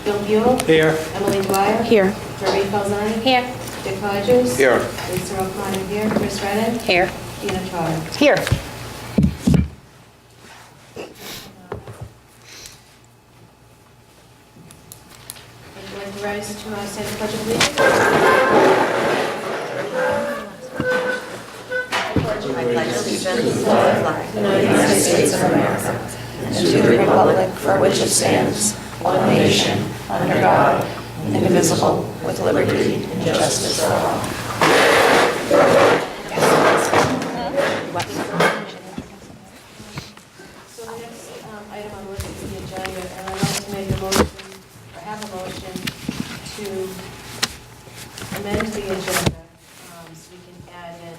Bill Buell. Here. Emily Dwyer. Here. Marie Falzani. Here. Dick Hodges. Here. Lisa O'Connor here. Chris Redden. Here. Dina Trotter. Here. Would you like to rise to say the Pledge of Allegiance? I pledge allegiance to the flag of the United States of America and to the republic for which it stands, one nation, under God, indivisible, with liberty and justice for all. So the next item on the list is the agenda, and I'd like to make a motion, or have a motion to amend the agenda so we can add in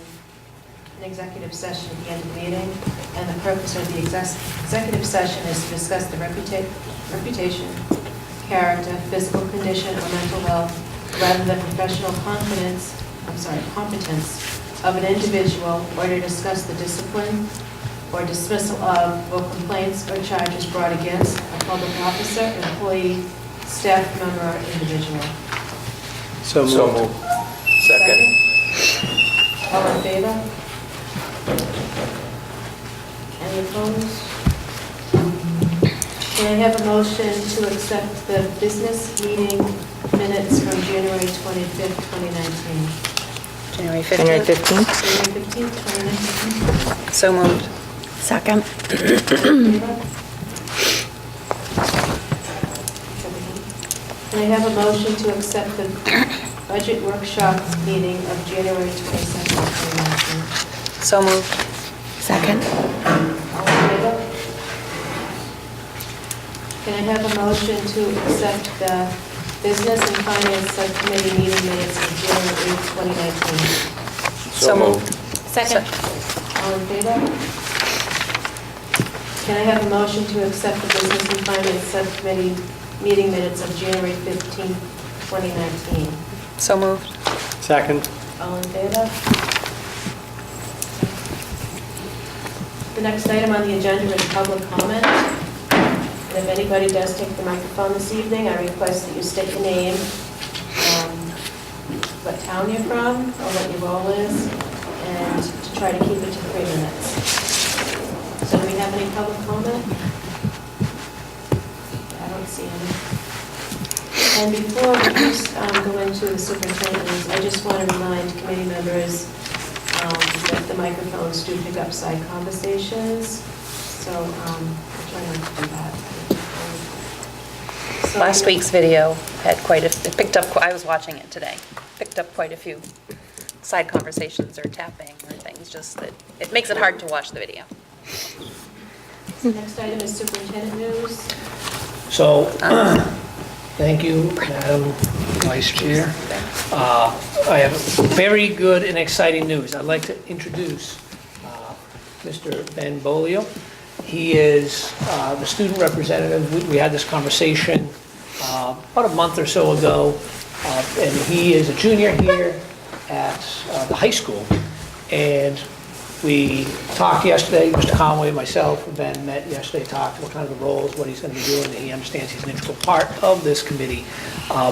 an executive session at the end of the meeting. And the purpose of the executive session is to discuss the reputation, character, physical condition, or mental health, rather than professional competence of an individual, or to discuss the discipline or dismissal of, or complaints or charges brought against a public officer, employee, staff member, or individual. So moved. Second. All in favor? Any opposed? Can I have a motion to accept the business meeting minutes from January 25th, 2019? January 15th. January 15th, 2019. So moved. Second. Can I have a motion to accept the budget workshop meeting of January 22nd, 2019? So moved. Second. All in favor? Can I have a motion to accept the Business and Finance Subcommittee meeting minutes of January 8th, 2019? So moved. Second. All in favor? Can I have a motion to accept the Business and Finance Subcommittee meeting minutes of January 15th, 2019? So moved. Second. All in favor? The next item on the agenda is public comment. And if anybody does take the microphone this evening, I request that you state your name, what town you're from, or what your role is, and to try to keep it to 3 minutes. So do we have any public comment? I don't see any. And before we just go into the superintendent news, I just want to remind committee members that the microphones do pick up side conversations, so we'll try not to do that. So Last week's video had it picked up, I was watching it today, picked up quite a few side conversations or tapping or things, just that it makes it hard to watch the video. Next item is superintendent news. So, thank you, Madam Vice Chair. I have very good and exciting news. I'd like to introduce Mr. Ben Bolio. He is the student representative. We had this conversation about a month or so ago, and he is a junior here at the high school. And we talked yesterday, Mr. Conway, myself, and Ben met yesterday, talked what kind of the roles, what he's going to be doing, and he understands he's an integral part of this committee.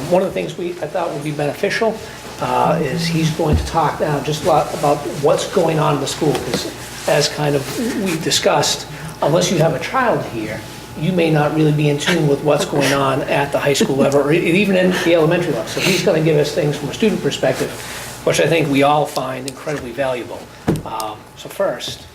One of the things I thought would be beneficial is he's going to talk now just a lot about what's going on in the school, because as kind of we discussed, unless you have a child here, you may not really be in tune with what's going on at the high school level, or even in the elementary level. So he's going to give us things from a student perspective, which I think we all find incredibly valuable. So first,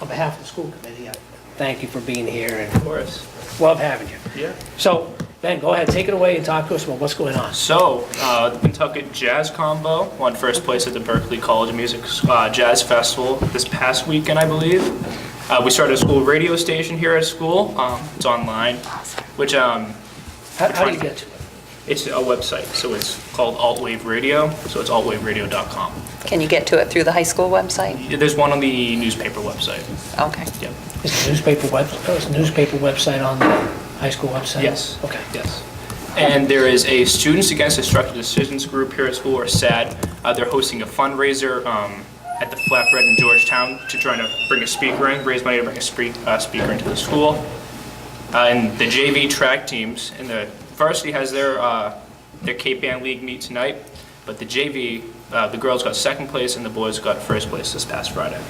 on behalf of the school committee, I thank you for being here, and of course, love having you. Yeah. So, Ben, go ahead, take it away and talk to us about what's going on. So, the Pentucket Jazz Combo won first place at the Berklee College of Music Jazz Festival this past weekend, I believe. We started a school radio station here at school. It's online, which How do you get to it? it's a website. So it's called Altwave Radio. So it's altwaveradio.com. Can you get to it through the high school website? There's one on the newspaper website. Okay. Yep. Is the newspaper website on the high school website? Yes. Okay. Yes. And there is a Students Against Destructive Decisions group here at school, or SAD. They're hosting a fundraiser at the Flatbread in Georgetown to try to bring a speaker in, raise money to bring a speaker into the school. And the JV track teams and the varsity has their Cape Ann League meet tonight, but the JV, the girls got second place and the boys got first place this past Friday.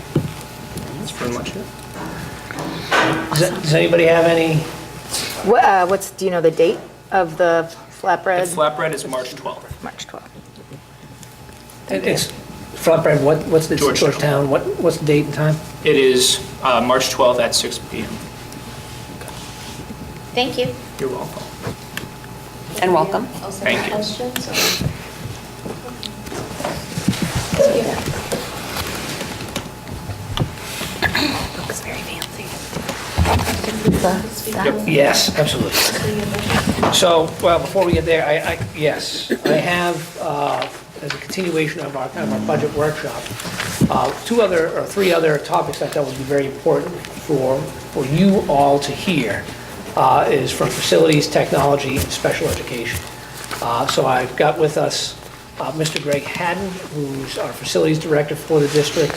That's pretty much it. Does anybody have any? Do you know the date of the flatbread? The flatbread is March 12th. March 12th. It's flatbread, what's the Georgetown. Georgetown, what's the date and time? It is March 12th at 6 p.m. Thank you. You're welcome. And welcome. Also Thank have you. questions? Looks very fancy. Yes, absolutely. So, well, before we get there, yes, I have, as a continuation of our kind of our budget workshop, three other topics I thought would be very important for you all to hear, is from facilities, technology, and special education. So I've got with us Mr. Greg Haddon, who's our facilities director for the district,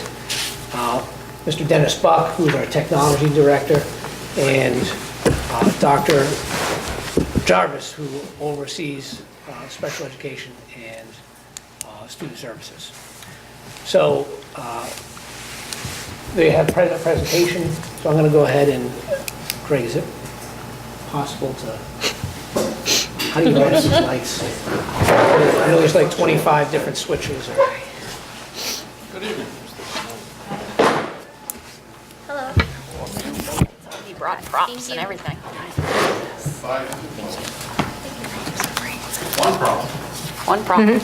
Mr. Dennis Buck, who's our technology director, and Dr. Jarvis, who oversees special education and student services. So they have a presentation, so I'm going to go ahead and, Greg, is it possible to, how do you manage these lights? I know there's like 25 different switches. Good evening. Hello. He brought props and everything. One problem. One prop.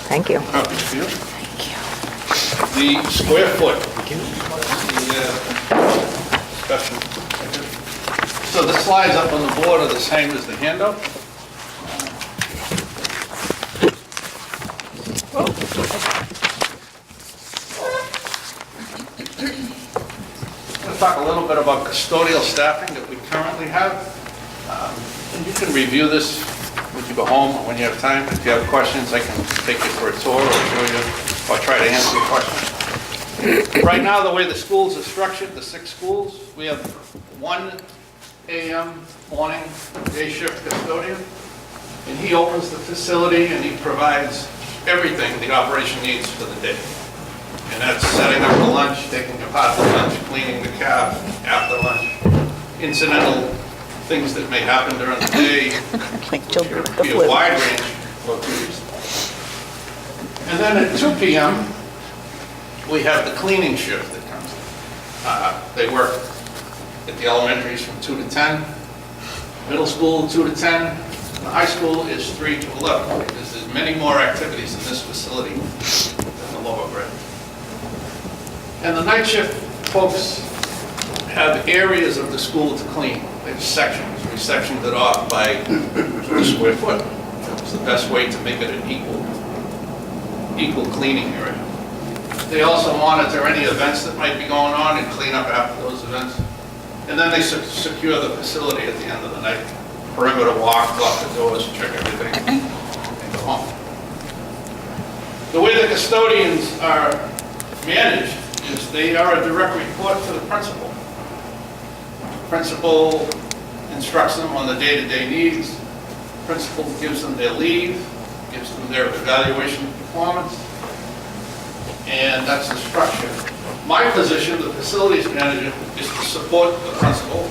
Thank you. Happy to feel. The square foot. The special. So the slides up on the board are the same as the handout. I'm going to talk a little bit about custodial staffing that we currently have. And you can review this when you go home or when you have time. If you have questions, I can take you for a tour or show you, or try to answer your questions. Right now, the way the schools are structured, the 6 schools, we have 1 a.m. morning day shift custodian, and he opens the facility and he provides everything the operation needs for the day. And that's setting up the lunch, taking apart the lunch, cleaning the cab after lunch, incidental things that may happen during the day. Like children with the Be a flu. wide range of activities. And then at 2 p.m., we have the cleaning shift that comes in. They work at the elementaries from 2 to 10, middle school 2 to 10, and the high school is 3 to 11, because there's many more activities in this facility than the lower grade. And the night shift folks have areas of the school to clean. They have sections. We sectioned it off by the square foot. It was the best way to make it an equal cleaning area. They also monitor any events that might be going on and clean up after those events. And then they secure the facility at the end of the night. Perimeter walk, lock the doors, check everything, and go home. The way the custodians are managed is they are a direct report to the principal. Principal instructs them on the day-to-day needs. Principal gives them their leave, gives them their evaluation of performance, and that's the structure. My position, the facilities manager, is to support the principal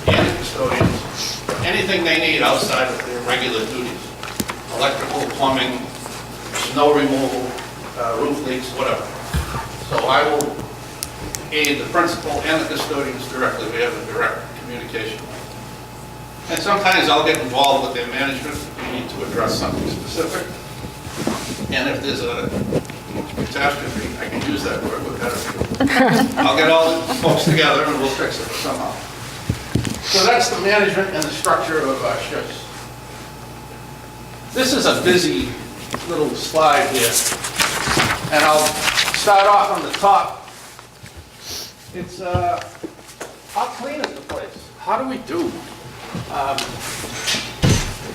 and the custodians, anything they need outside of their regular duties. Electrical, plumbing, snow removal, roof leaks, whatever. So I will aid the principal and the custodians directly. We have a direct communication. And sometimes I'll get involved with their management if we need to address something specific. And if there's a catastrophe, I can use that word with better. I'll get all the folks together and we'll fix it somehow. So that's the management and the structure of our shifts. This is a busy little slide here. And I'll start off on the top. It's, how clean is the place? How do we do?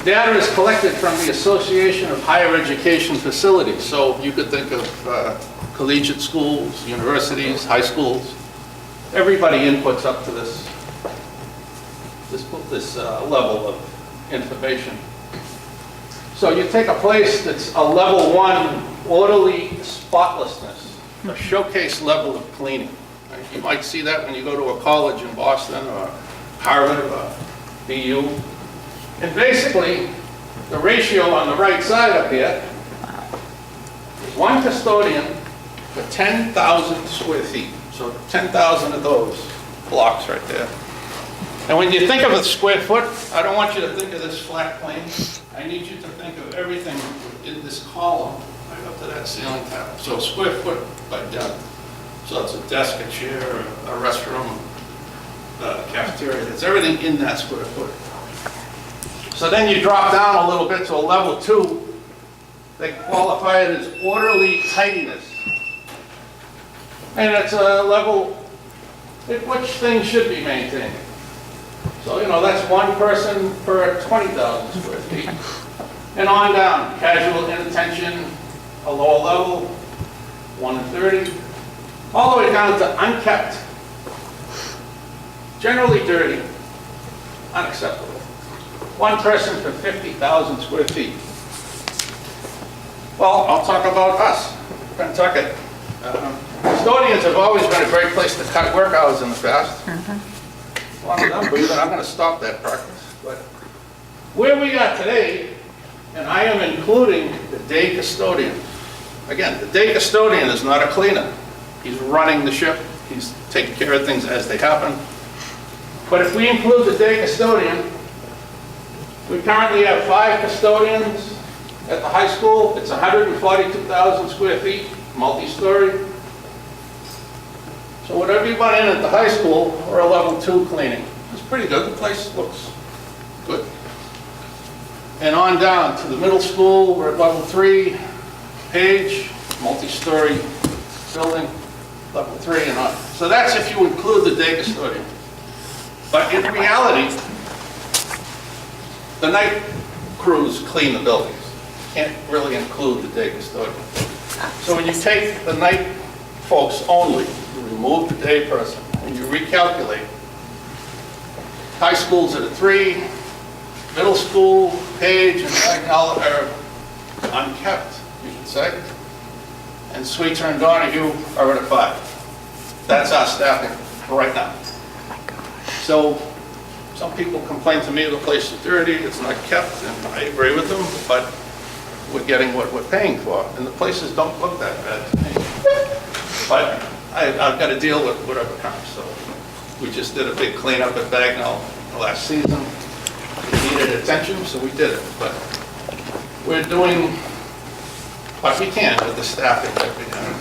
Data is collected from the Association of Higher Education Facilities. So you could think of collegiate schools, universities, high schools. Everybody inputs up to this level of information. So you take a place that's a level 1 orderly spotlessness, a showcase level of cleaning. Right? You might see that when you go to a college in Boston or Harvard or BU. And basically, the ratio on the right side up here is 1 custodian for 10,000 square feet. So 10,000 of those blocks right there. And when you think of a square foot, I don't want you to think of this flat plane. I need you to think of everything in this column right up to that ceiling tap. So square foot by depth. So it's a desk, a chair, a restroom, a cafeteria. It's everything in that square foot. So then you drop down a little bit to a level 2. They qualify it as orderly tidiness. And it's a level at which things should be maintained. So, you know, that's 1 person per 20,000 square feet. And on down, casual inattention, a lower level, 1 in 30, all the way down to unkept, generally dirty, unacceptable. 1 person for 50,000 square feet. Well, I'll talk about us, Pentucket. Custodians have always been a great place to cut work hours in the past. As long as I'm breathing, I'm going to stop that practice. But where we are today, and I am including the day custodian. Again, the day custodian is not a cleaner. He's running the ship. He's taking care of things as they happen. But if we include the day custodian, we currently have 5 custodians at the high school. It's 142,000 square feet, multi-story. So whatever you want in at the high school, we're a level 2 cleaning. It's pretty good. The place looks good. And on down to the middle school, we're at level 3. Page, multi-story building, level 3 and on. So that's if you include the day custodian. But in reality, the night crews clean the buildings. Can't really include the day custodian. So when you take the night folks only, you remove the day person, and you recalculate. High school's at a 3, middle school, Page, and Bagnell are unkept, you should say. And Sweetser and Donahue are at a 5. That's our staffing right now. So some people complain to me the place is dirty, it's not kept, and I agree with them, but we're getting what we're paying for, and the places don't look that bad to me. But I've got to deal with whatever comes. So we just did a big cleanup at Bagnell last season. It needed attention, so we did it. But we're doing what we can with the staffing that we have.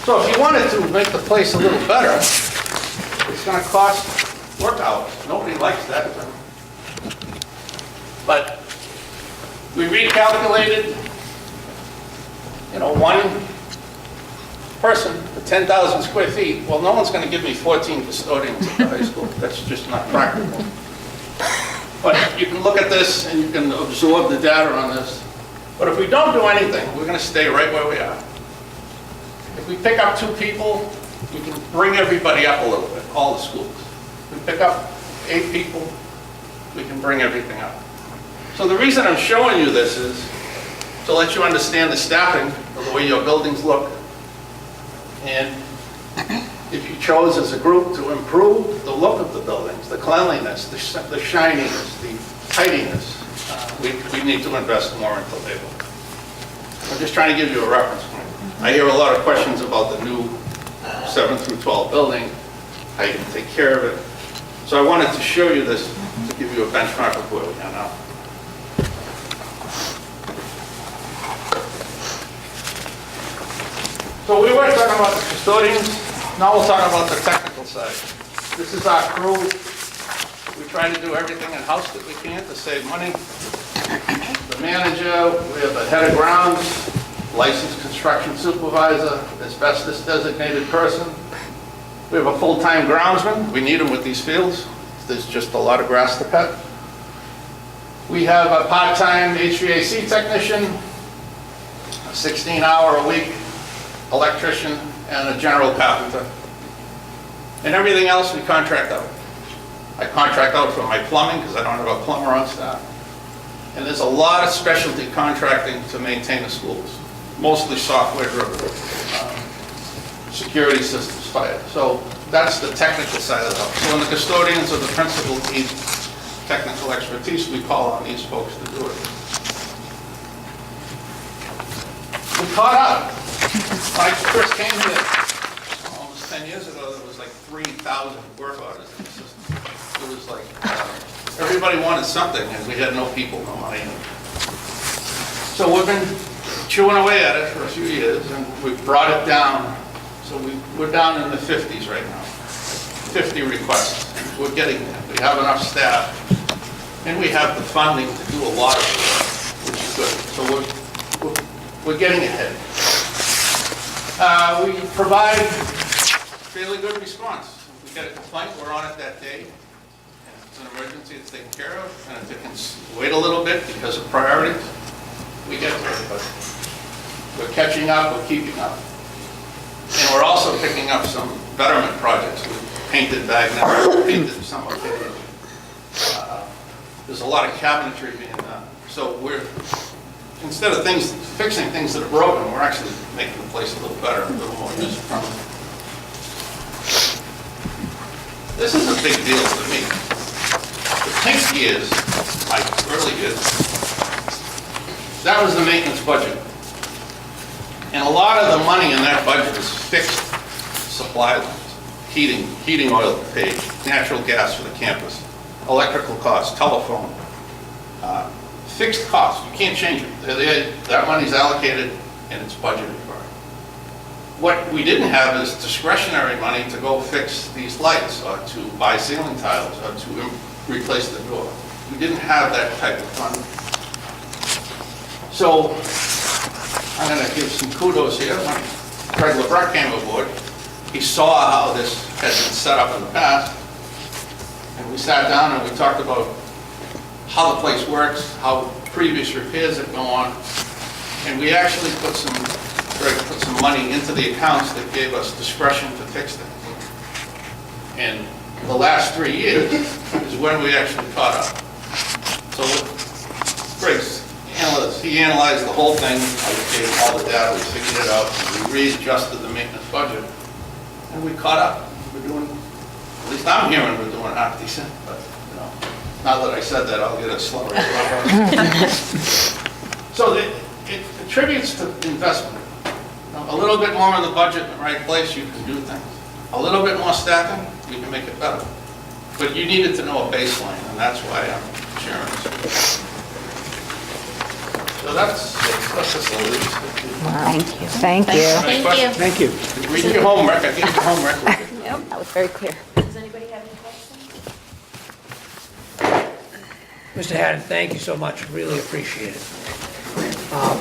So if you wanted to make the place a little better, it's going to cost work hours. Nobody likes that. But we recalculated, you know, 1 person for 10,000 square feet. Well, no one's going to give me 14 custodians at the high school. That's just not practical. But you can look at this and you can absorb the data on this. But if we don't do anything, we're going to stay right where we are. If we pick up 2 people, we can bring everybody up a little bit, all the schools. If we pick up 8 people, we can bring everything up. So the reason I'm showing you this is to let you understand the staffing of the way your buildings look. And if you chose as a group to improve the look of the buildings, the cleanliness, the shininess, the tidiness, we need to invest more into labor. I'm just trying to give you a reference point. I hear a lot of questions about the new 7 through 12 building, how you can take care of it. So I wanted to show you this to give you a benchmark of where we are now. So we were talking about the custodians, now we'll talk about the technical side. This is our crew. We try to do everything in-house that we can to save money. The manager, we have a head of grounds, licensed construction supervisor, asbestos designated person. We have a full-time groundsman. We need them with these fields. There's just a lot of grass to cut. We have a part-time HVAC technician, a 16-hour-a-week electrician, and a general carpenter. And everything else we contract out. I contract out for my plumbing because I don't have a plumber on staff. And there's a lot of specialty contracting to maintain the schools, mostly software driven, security systems, fire. So that's the technical side of it. So when the custodians or the principal need technical expertise, we call on these folks to do it. We caught up. When I first came here almost 10 years ago, there was like 3,000 work orders in the system. It was like everybody wanted something, and we had no people, no money. So we've been chewing away at it for a few years, and we've brought it down. So we're down in the 50s right now, 50 requests. We're getting there. We have enough staff, and we have the funding to do a lot of it, which is good. So we're getting ahead. We provide fairly good response. If we get a complaint, we're on it that day. If it's an emergency, it's taken care of. And if it can wait a little bit because of priorities, we get to it. But we're catching up, we're keeping up. And we're also picking up some betterment projects. We painted Bagnell, painted some of it. There's a lot of cabinetry being done. So we're, instead of fixing things that are broken, we're actually making the place a little better, a little more user-friendly. This is a big deal to me. The pink years, my early years, that was the maintenance budget. And a lot of the money in that budget is fixed supply lines. Heating oil paid, natural gas for the campus, electrical costs, telephone, fixed costs. You can't change it. That money's allocated and it's budgeted for. What we didn't have is discretionary money to go fix these lights or to buy ceiling tiles or to replace the door. We didn't have that type of funding. So I'm going to give some kudos here. When Craig LeBrecq came aboard, he saw how this had been set up in the past, and we sat down and we talked about how the place works, how previous repairs have gone on, and we actually put some money into the accounts that gave us discretion to fix things. And the last 3 years is when we actually caught up. So Greg's analyst, he analyzed the whole thing. I gave him all the data, we figured it out, we readjusted the maintenance budget, and we caught up. We're doing, at least I'm hearing we're doing half decent, but you know, now that I said that, I'll get a slower. So it attributes to investment. A little bit more in the budget in the right place, you can do things. A little bit more staffing, you can make it better. But you needed to know a baseline, and that's why I'm sharing this. So that's just a list. Thank you. Thank you. Thank you. Read your homework, I gave you homework. Yep, that was very clear. Does anybody have any questions? Mr. Haddon, thank you so much, really appreciate it.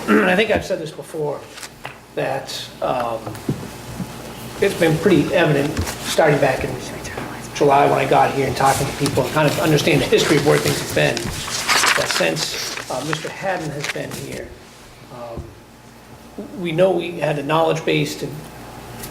And I think I've said this before, that it's been pretty evident, starting back in July when I got here and talking to people and kind of understand the history of where things have been, that since Mr. Haddon has been here, we know we had a knowledge base to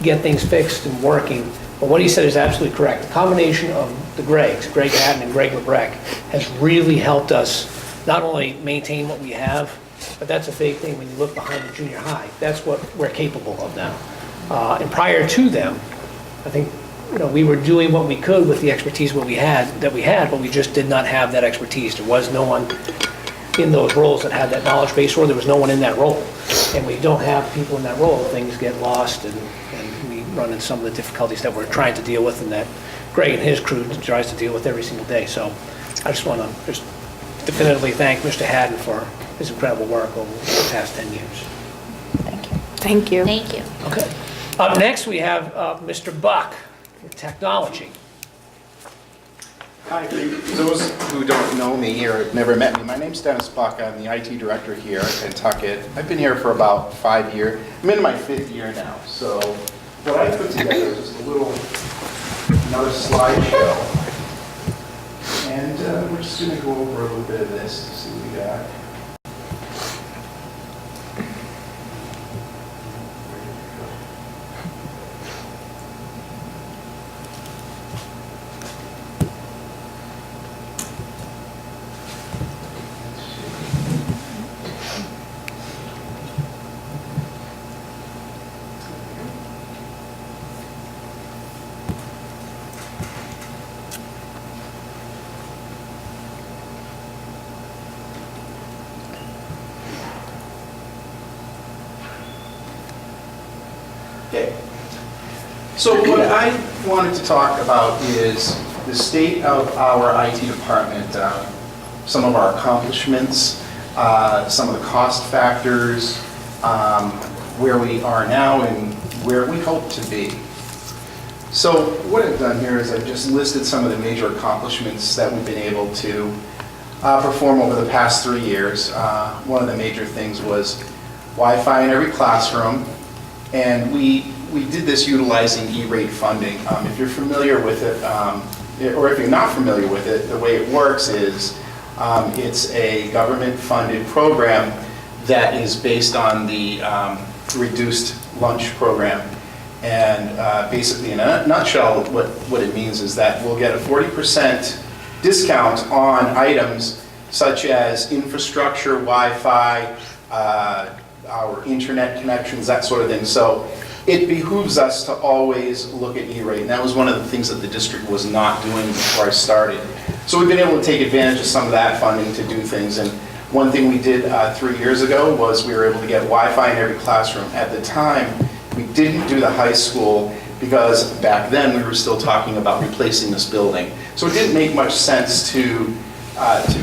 get things fixed and working, but what he said is absolutely correct. The combination of the Gregs, Greg Haddon and Greg LeBrecq, has really helped us not only maintain what we have, but that's a big thing when you look behind the junior high. That's what we're capable of now. And prior to them, I think, you know, we were doing what we could with the expertise that we had, but we just did not have that expertise. There was no one in those roles that had that knowledge base, or there was no one in that role. And we don't have people in that role, things get lost, and we run into some of the difficulties that we're trying to deal with, and that Greg and his crew tries to deal with every single day. So I just want to just definitively thank Mr. Haddon for his incredible work over the past 10 years. Thank you. Thank you. Thank you. Okay. Up next, we have Mr. Buck with technology. Hi, for those who don't know me or have never met me, my name's Dennis Buck. I'm the IT director here at Pentucket. I've been here for about 5 years. I'm in my 5th year now. So what I put together is just another slideshow. And we're just going to go over a little bit of this to see what we got. Okay. So what I wanted to talk about is the state of our IT department, some of our accomplishments, some of the cost factors, where we are now and where we hope to be. So what I've done here is I've just listed some of the major accomplishments that we've been able to perform over the past 3 years. One of the major things was Wi-Fi in every classroom, and we did this utilizing E-rate funding. If you're familiar with it, or if you're not familiar with it, the way it works is it's a government-funded program that is based on the reduced lunch program. And basically, in a nutshell, what it means is that we'll get a 40% discount on items such as infrastructure, Wi-Fi, our internet connections, that sort of thing. So it behooves us to always look at E-rate, and that was one of the things that the district was not doing before I started. So we've been able to take advantage of some of that funding to do things, and one thing we did 3 years ago was we were able to get Wi-Fi in every classroom. At the time, we didn't do the high school because back then we were still talking about replacing this building. So it didn't make much sense to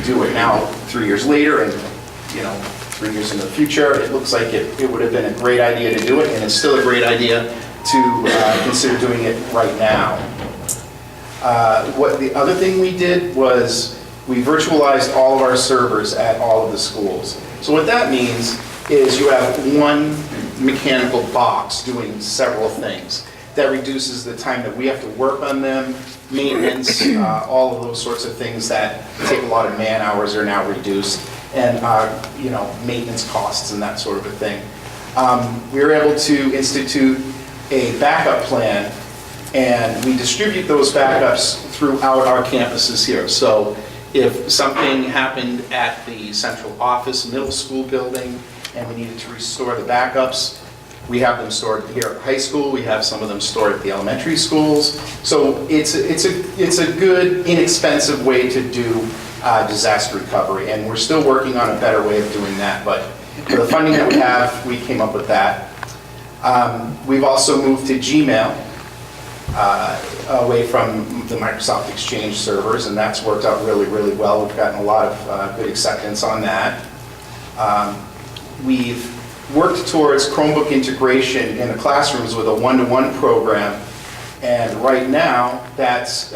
do it. Now, 3 years later, and 3 years in the future, it looks like it would have been a great idea to do it, and it's still a great idea to consider doing it right now. What the other thing we did was we virtualized all of our servers at all of the schools. So what that means is you have one mechanical box doing several things. That reduces the time that we have to work on them, maintenance, all of those sorts of things that take a lot of man hours are now reduced, and maintenance costs and that sort of a thing. We were able to institute a backup plan, and we distribute those backups throughout our campuses here. So if something happened at the central office middle school building and we needed to restore the backups, we have them stored here at high school. We have some of them stored at the elementary schools. So it's a good, inexpensive way to do disaster recovery, and we're still working on a better way of doing that. But for the funding that we have, we came up with that. We've also moved to Gmail, away from the Microsoft Exchange servers, and that's worked out really, really well. We've gotten a lot of good acceptance on that. We've worked towards Chromebook integration in the classrooms with a one-to-one program, and right now that's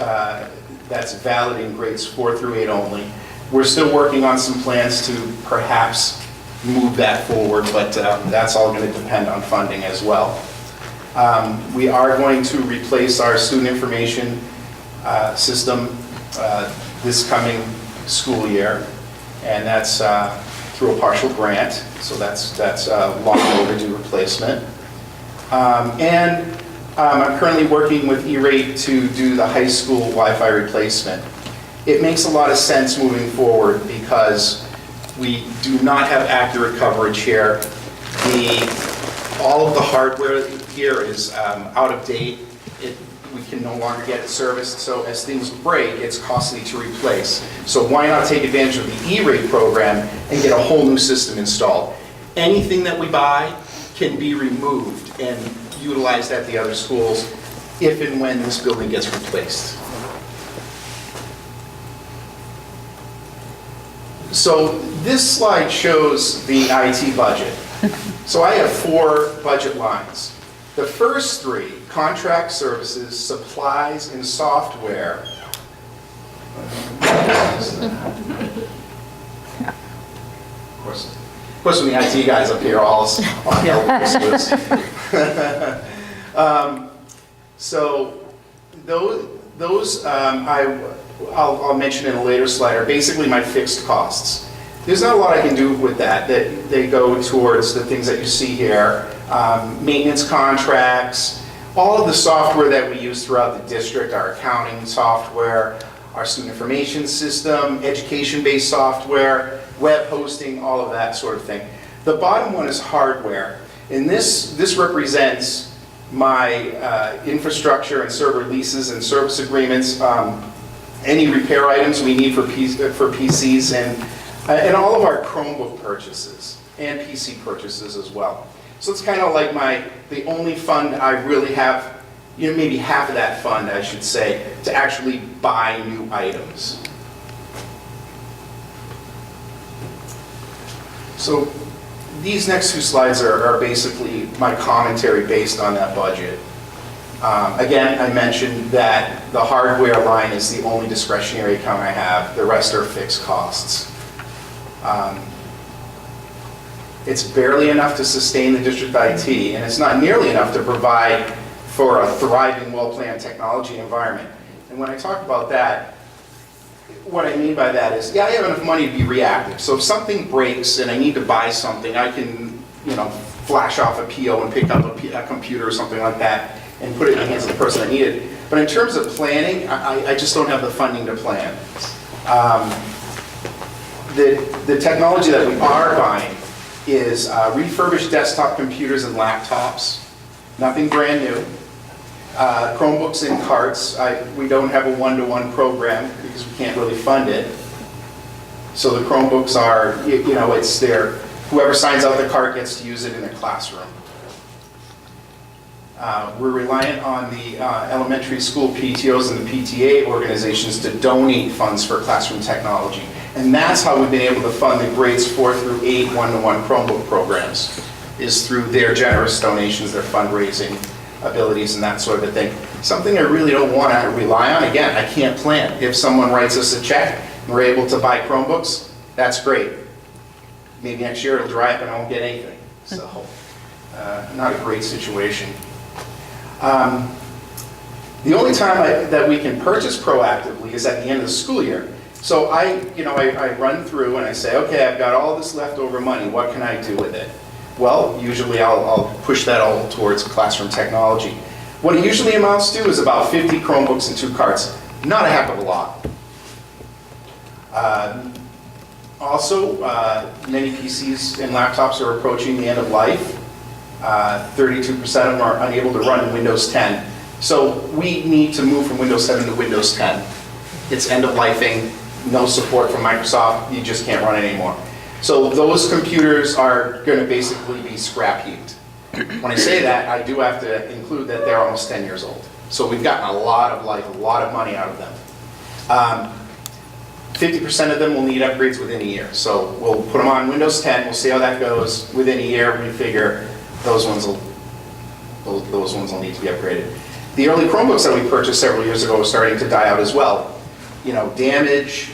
valid in grades 4 through 8 only. We're still working on some plans to perhaps move that forward, but that's all going to depend on funding as well. We are going to replace our student information system this coming school year, and that's through a partial grant, so that's a long overdue replacement. I'm currently working with E-rate to do the high school Wi-Fi replacement. It makes a lot of sense moving forward because we do not have accurate coverage here. All of the hardware here is out of date. We can no longer get it serviced, so as things break, it's costly to replace. So why not take advantage of the E-rate program and get a whole new system installed? Anything that we buy can be removed and utilized at the other schools if and when this building gets replaced. So this slide shows the IT budget. So I have 4 budget lines. The first 3, contract services, supplies, and software. Of course, when the IT guys up here all help. So those I'll mention in a later slide are basically my fixed costs. There's not a lot I can do with that. They go towards the things that you see here, maintenance contracts, all of the software that we use throughout the district, our accounting software, our student information system, education-based software, web hosting, all of that sort of thing. The bottom one is hardware, and this represents my infrastructure and server leases and service agreements, any repair items we need for PCs, and all of our Chromebook purchases and PC purchases as well. So it's kind of like the only fund I really have, maybe half of that fund, I should say, to actually buy new items. So these next two slides are basically my commentary based on that budget. Again, I mentioned that the hardware line is the only discretionary account I have. The rest are fixed costs. It's barely enough to sustain the district IT, and it's not nearly enough to provide for a thriving, well-planned technology environment. And when I talk about that, what I mean by that is, yeah, I have enough money to be reactive. So if something breaks and I need to buy something, I can, flash off a PO and pick up a computer or something like that and put it in the hands of the person that need it. But in terms of planning, I just don't have the funding to plan. The technology that we are buying is refurbished desktop computers and laptops, nothing brand new. Chromebooks in carts. We don't have a one-to-one program because we can't really fund it. So the Chromebooks are, it's their, whoever signs out the cart gets to use it in their classroom. We're reliant on the elementary school PTOs and the PTA organizations to donate funds for classroom technology. And that's how we've been able to fund the grades 4 through 8 one-to-one Chromebook programs, is through their generous donations, their fundraising abilities and that sort of a thing. Something I really don't want to rely on. Again, I can't plan. If someone writes us a check and we're able to buy Chromebooks, that's great. Maybe next year it'll dry up and I won't get anything. So, not a great situation. The only time that we can purchase proactively is at the end of the school year. So I run through and I say, okay, I've got all this leftover money. What can I do with it? Well, usually I'll push that all towards classroom technology. What it usually amounts to is about 50 Chromebooks and 2 carts. Not a heck of a lot. Also, many PCs and laptops are approaching the end of life. 32% of them are unable to run Windows 10. So we need to move from Windows 7 to Windows 10. It's end of lifing, no support from Microsoft, you just can't run it anymore. So those computers are going to basically be scrap heaped. When I say that, I do have to include that they're almost 10 years old. So we've gotten a lot of life, a lot of money out of them. 50% of them will need upgrades within a year. So we'll put them on Windows 10, we'll see how that goes. Within a year, we figure those ones will need to be upgraded. The early Chromebooks that we purchased several years ago are starting to die out as well. Damage,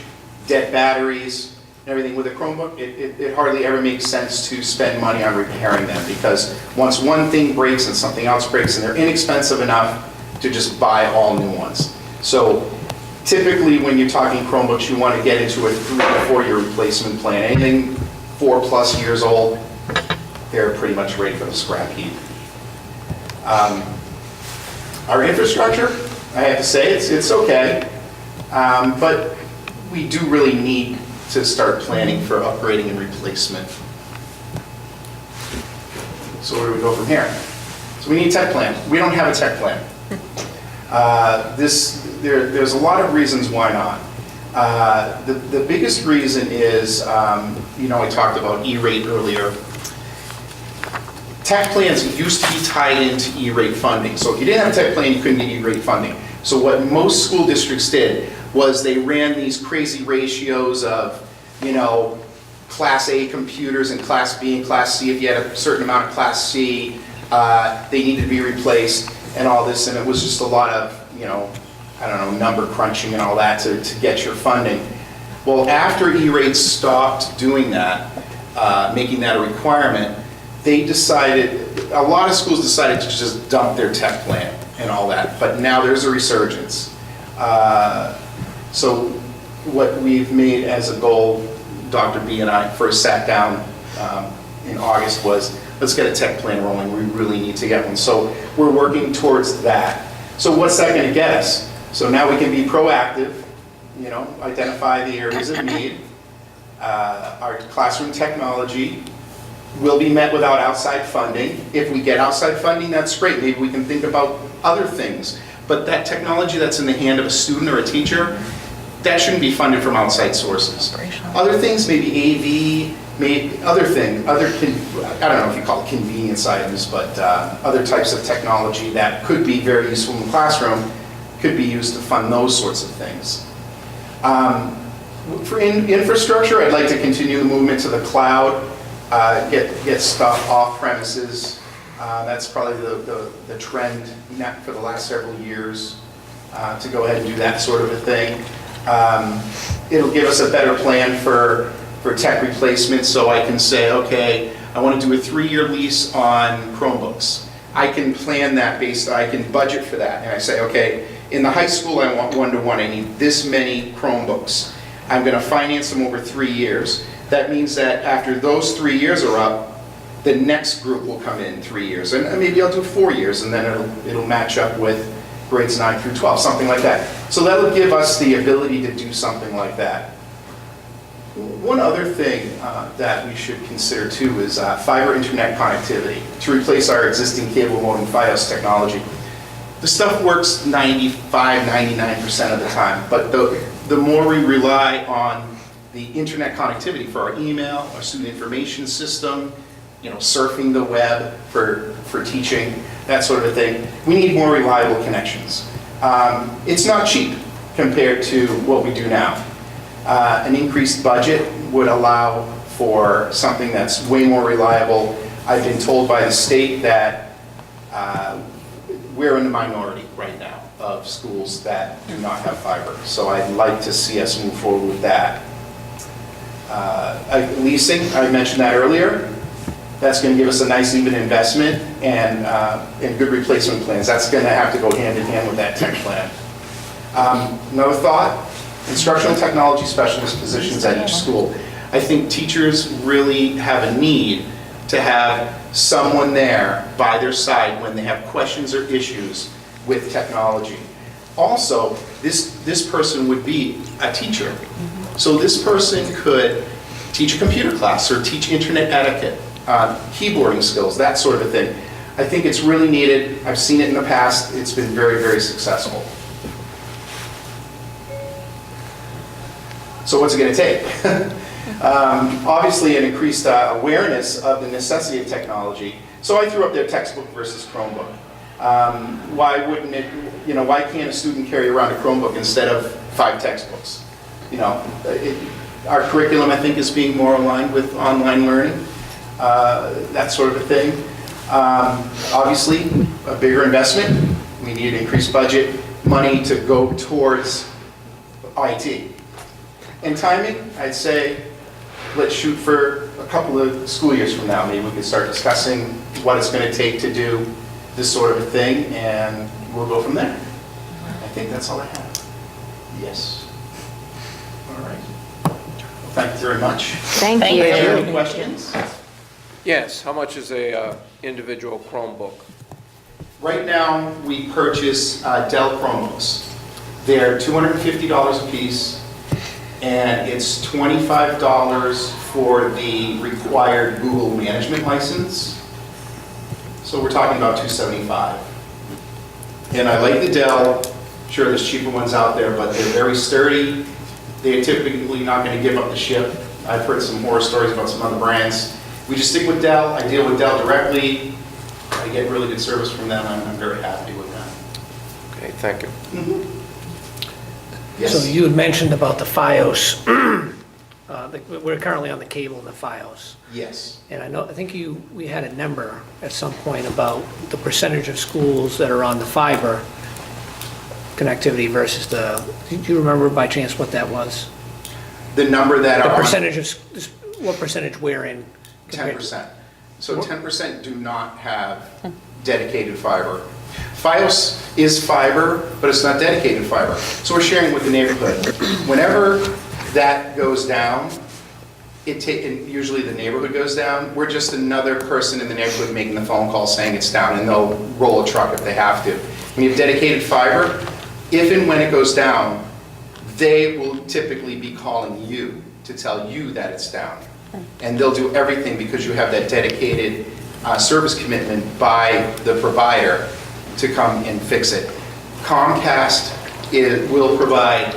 dead batteries, everything with a Chromebook, it hardly ever makes sense to spend money on repairing them, because once one thing breaks and something else breaks, and they're inexpensive enough to just buy all new ones. So typically when you're talking Chromebooks, you want to get into a 3 to 4 year replacement plan. Anything 4+ years old, they're pretty much ready for the scrap heap. Our infrastructure, I have to say, it's okay, but we do really need to start planning for upgrading and replacement. So where do we go from here? So we need a tech plan. We don't have a tech plan. There's a lot of reasons why not. The biggest reason is, I talked about E-rate earlier. Tech plans used to be tied into E-rate funding. So if you didn't have a tech plan, you couldn't get E-rate funding. So what most school districts did was they ran these crazy ratios of, Class A computers and Class B and Class C. If you had a certain amount of Class C, they needed to be replaced and all this. And it was just a lot of, number crunching and all that to get your funding. Well, after E-rate stopped doing that, making that a requirement, a lot of schools decided to just dump their tech plan and all that. But now there's a resurgence. So what we've made as a goal, Dr. B and I first sat down in August, was let's get a tech plan rolling. We really need to get one. So we're working towards that. So what's that going to get us? So now we can be proactive, identify the areas of need. Our classroom technology will be met without outside funding. If we get outside funding, that's great. Maybe we can think about other things. But that technology that's in the hand of a student or a teacher, that shouldn't be funded from outside sources. Other things, maybe AV, I don't know if you call it convenience items, but other types of technology that could be very useful in the classroom could be used to fund those sorts of things. For infrastructure, I'd like to continue the movement to the cloud, get stuff off premises. That's probably the trend for the last several years, to go ahead and do that sort of a thing. It'll give us a better plan for tech replacement, so I can say, okay, I want to do a 3-year lease on Chromebooks. I can plan that I can budget for that, and I say, okay, in the high school I want 1-to-1, I need this many Chromebooks. I'm going to finance them over 3 years. That means that after those 3 years are up, the next group will come in 3 years, and maybe I'll do 4 years, and then it'll match up with grades 9 through 12, something like that. So that'll give us the ability to do something like that. One other thing that we should consider too is fiber internet connectivity to replace our existing cable modem FiOS technology. The stuff works 95–99% of the time, but the more we rely on the internet connectivity for our email, our student information system, surfing the web for teaching, that sort of a thing, we need more reliable connections. It's not cheap compared to what we do now. An increased budget would allow for something that's way more reliable. I've been told by the state that we're in the minority right now of schools that do not have fiber. So I'd like to see us move forward with that. Leasing, I mentioned that earlier. That's going to give us a nice even investment and good replacement plans. That's going to have to go hand in hand with that tech plan. Another thought, instructional technology specialist positions at each school. I think teachers really have a need to have someone there by their side when they have questions or issues with technology. Also, this person would be a teacher. So this person could teach a computer class or teach internet etiquette, keyboarding skills, that sort of a thing. I think it's really needed. I've seen it in the past. It's been very, very successful. So what's it going to take? Obviously, an increased awareness of the necessity of technology. So I threw up there textbook versus Chromebook. Why wouldn't it, why can't a student carry around a Chromebook instead of 5 textbooks? Our curriculum, I think, is being more aligned with online learning, that sort of a thing. Obviously, a bigger investment. We need increased budget money to go towards IT. And timing, I'd say, let's shoot for a couple of school years from now. Maybe we can start discussing what it's going to take to do this sort of a thing, and we'll go from there. I think that's all I have. Yes. All right. Thank you very much. Thank you. Any questions? Yes, how much is a individual Chromebook? Right now, we purchase Dell Chromebooks. They're $250 a piece, and it's $25 for the required Google management license. So we're talking about $275. And I like the Dell. Sure, there's cheaper ones out there, but they're very sturdy. They're typically not going to give up the ship. I've heard some horror stories about some other brands. We just stick with Dell. I deal with Dell directly. I get really good service from them. I'm very happy with them. Okay, thank you. Yes. So you had mentioned about the FiOS. We're currently on the cable and the FiOS. Yes. And I think we had a number at some point about the percentage of schools that are on the fiber connectivity versus do you remember by chance what that was? The number that The are percentage of, what percentage we're in? 10%. So 10% do not have dedicated fiber. FiOS is fiber, but it's not dedicated fiber. So we're sharing with the neighborhood. Whenever that goes down, and usually the neighborhood goes down, we're just another person in the neighborhood making the phone call saying it's down, and they'll roll a truck if they have to. When you have dedicated fiber, if and when it goes down, they will typically be calling you to tell you that it's down. And they'll do everything because you have that dedicated service commitment by the provider to come and fix it. Comcast will provide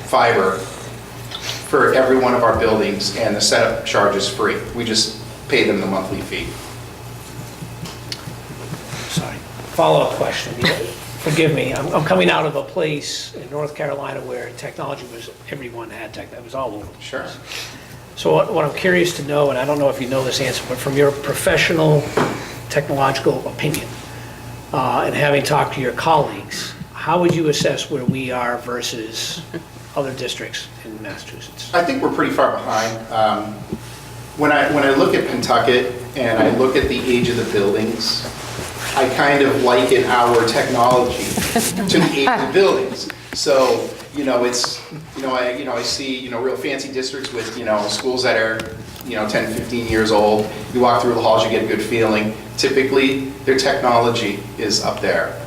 fiber for every one of our buildings, and the setup charge is free. We just pay them the monthly fee. Sorry. Follow-up question. Forgive me, I'm coming out of a place in North Carolina where technology was, everyone had tech, that was all over. Sure. So what I'm curious to know, and I don't know if you know this answer, but from your professional technological opinion, and having talked to your colleagues, how would you assess where we are versus other districts in Massachusetts? I think we're pretty far behind. When I look at Pentucket and I look at the age of the buildings, I kind of liken our technology to the age of the buildings. So, I see, real fancy districts with, schools that are, 10, 15 years old. You walk through the halls, you get a good feeling. Typically, their technology is up there.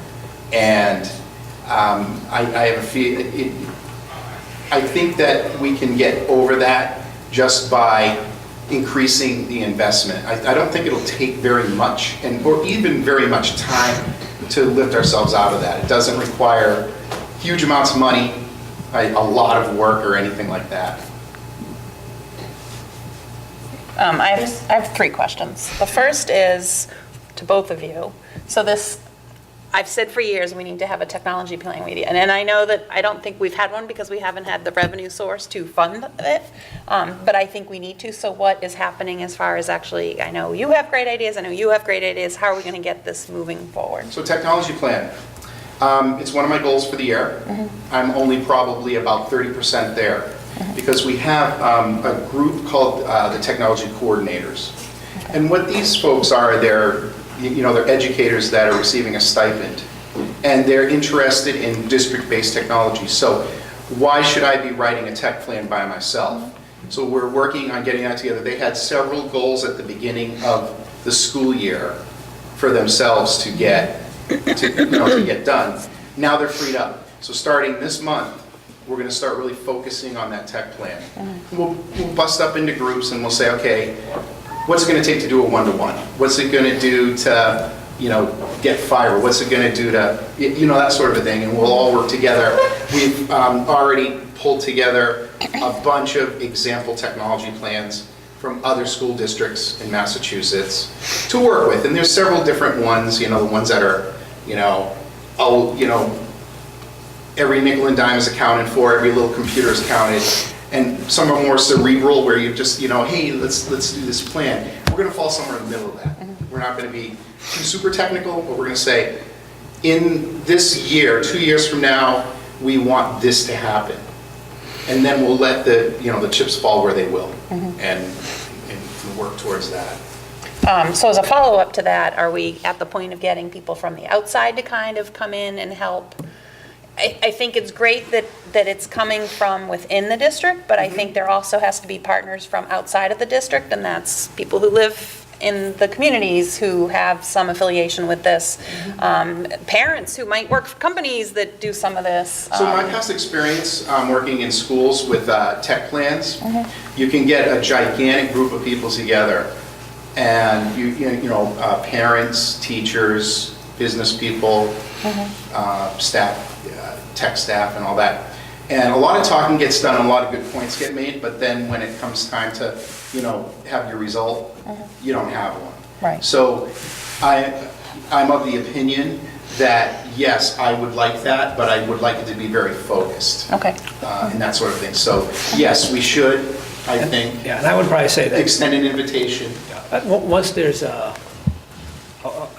And I have a feeling, I think that we can get over that just by increasing the investment. I don't think it'll take very much, or even very much time to lift ourselves out of that. It doesn't require huge amounts of money, a lot of work, or anything like that. I have 3 questions. The first is to both of you. So this, I've said for years, we need to have a technology plan. And I know that I don't think we've had one because we haven't had the revenue source to fund it, but I think we need to. So what is happening as far as actually, I know you have great ideas, I know you have great ideas, how are we going to get this moving forward? So technology plan. It's one of my goals for the year. I'm only probably about 30% there because we have a group called the Technology Coordinators. And what these folks are, they're educators that are receiving a stipend, and they're interested in district-based technology. So why should I be writing a tech plan by myself? So we're working on getting that together. They had several goals at the beginning of the school year for themselves to get done. Now they're freed up. So starting this month, we're going to start really focusing on that tech plan. We'll bust up into groups and we'll say, okay, what's it going to take to do a one-to-one? What's it going to do to, get fiber? What's it going to do to, that sort of a thing? And we'll all work together. We've already pulled together a bunch of example technology plans from other school districts in Massachusetts to work with. And there's several different ones, the ones that are, every nickel and dime is accounted for, every little computer is counted. And some are more cerebral, where you just, hey, let's do this plan. We're going to fall somewhere in the middle of that. We're not going to be too super technical, but we're going to say, in this year, 2 years from now, we want this to happen. And then we'll let the chips fall where they will, and work towards that. So as a follow-up to that, are we at the point of getting people from the outside to kind of come in and help? I think it's great that it's coming from within the district, but I think there also has to be partners from outside of the district, and that's people who live in the communities who have some affiliation with this, parents who might work for companies that do some of this. So my past experience working in schools with tech plans, you can get a gigantic group of people together, and parents, teachers, business people, staff, tech staff, and all that. And a lot of talking gets done, and a lot of good points get made, but then when it comes time to, have your result, you don't have one. Right. So I'm of the opinion that, yes, I would like that, but I would like it to be very focused. Okay. And that sort of thing. So, yes, we should, I think. Yeah, and I would probably say that Extend an invitation. once there's a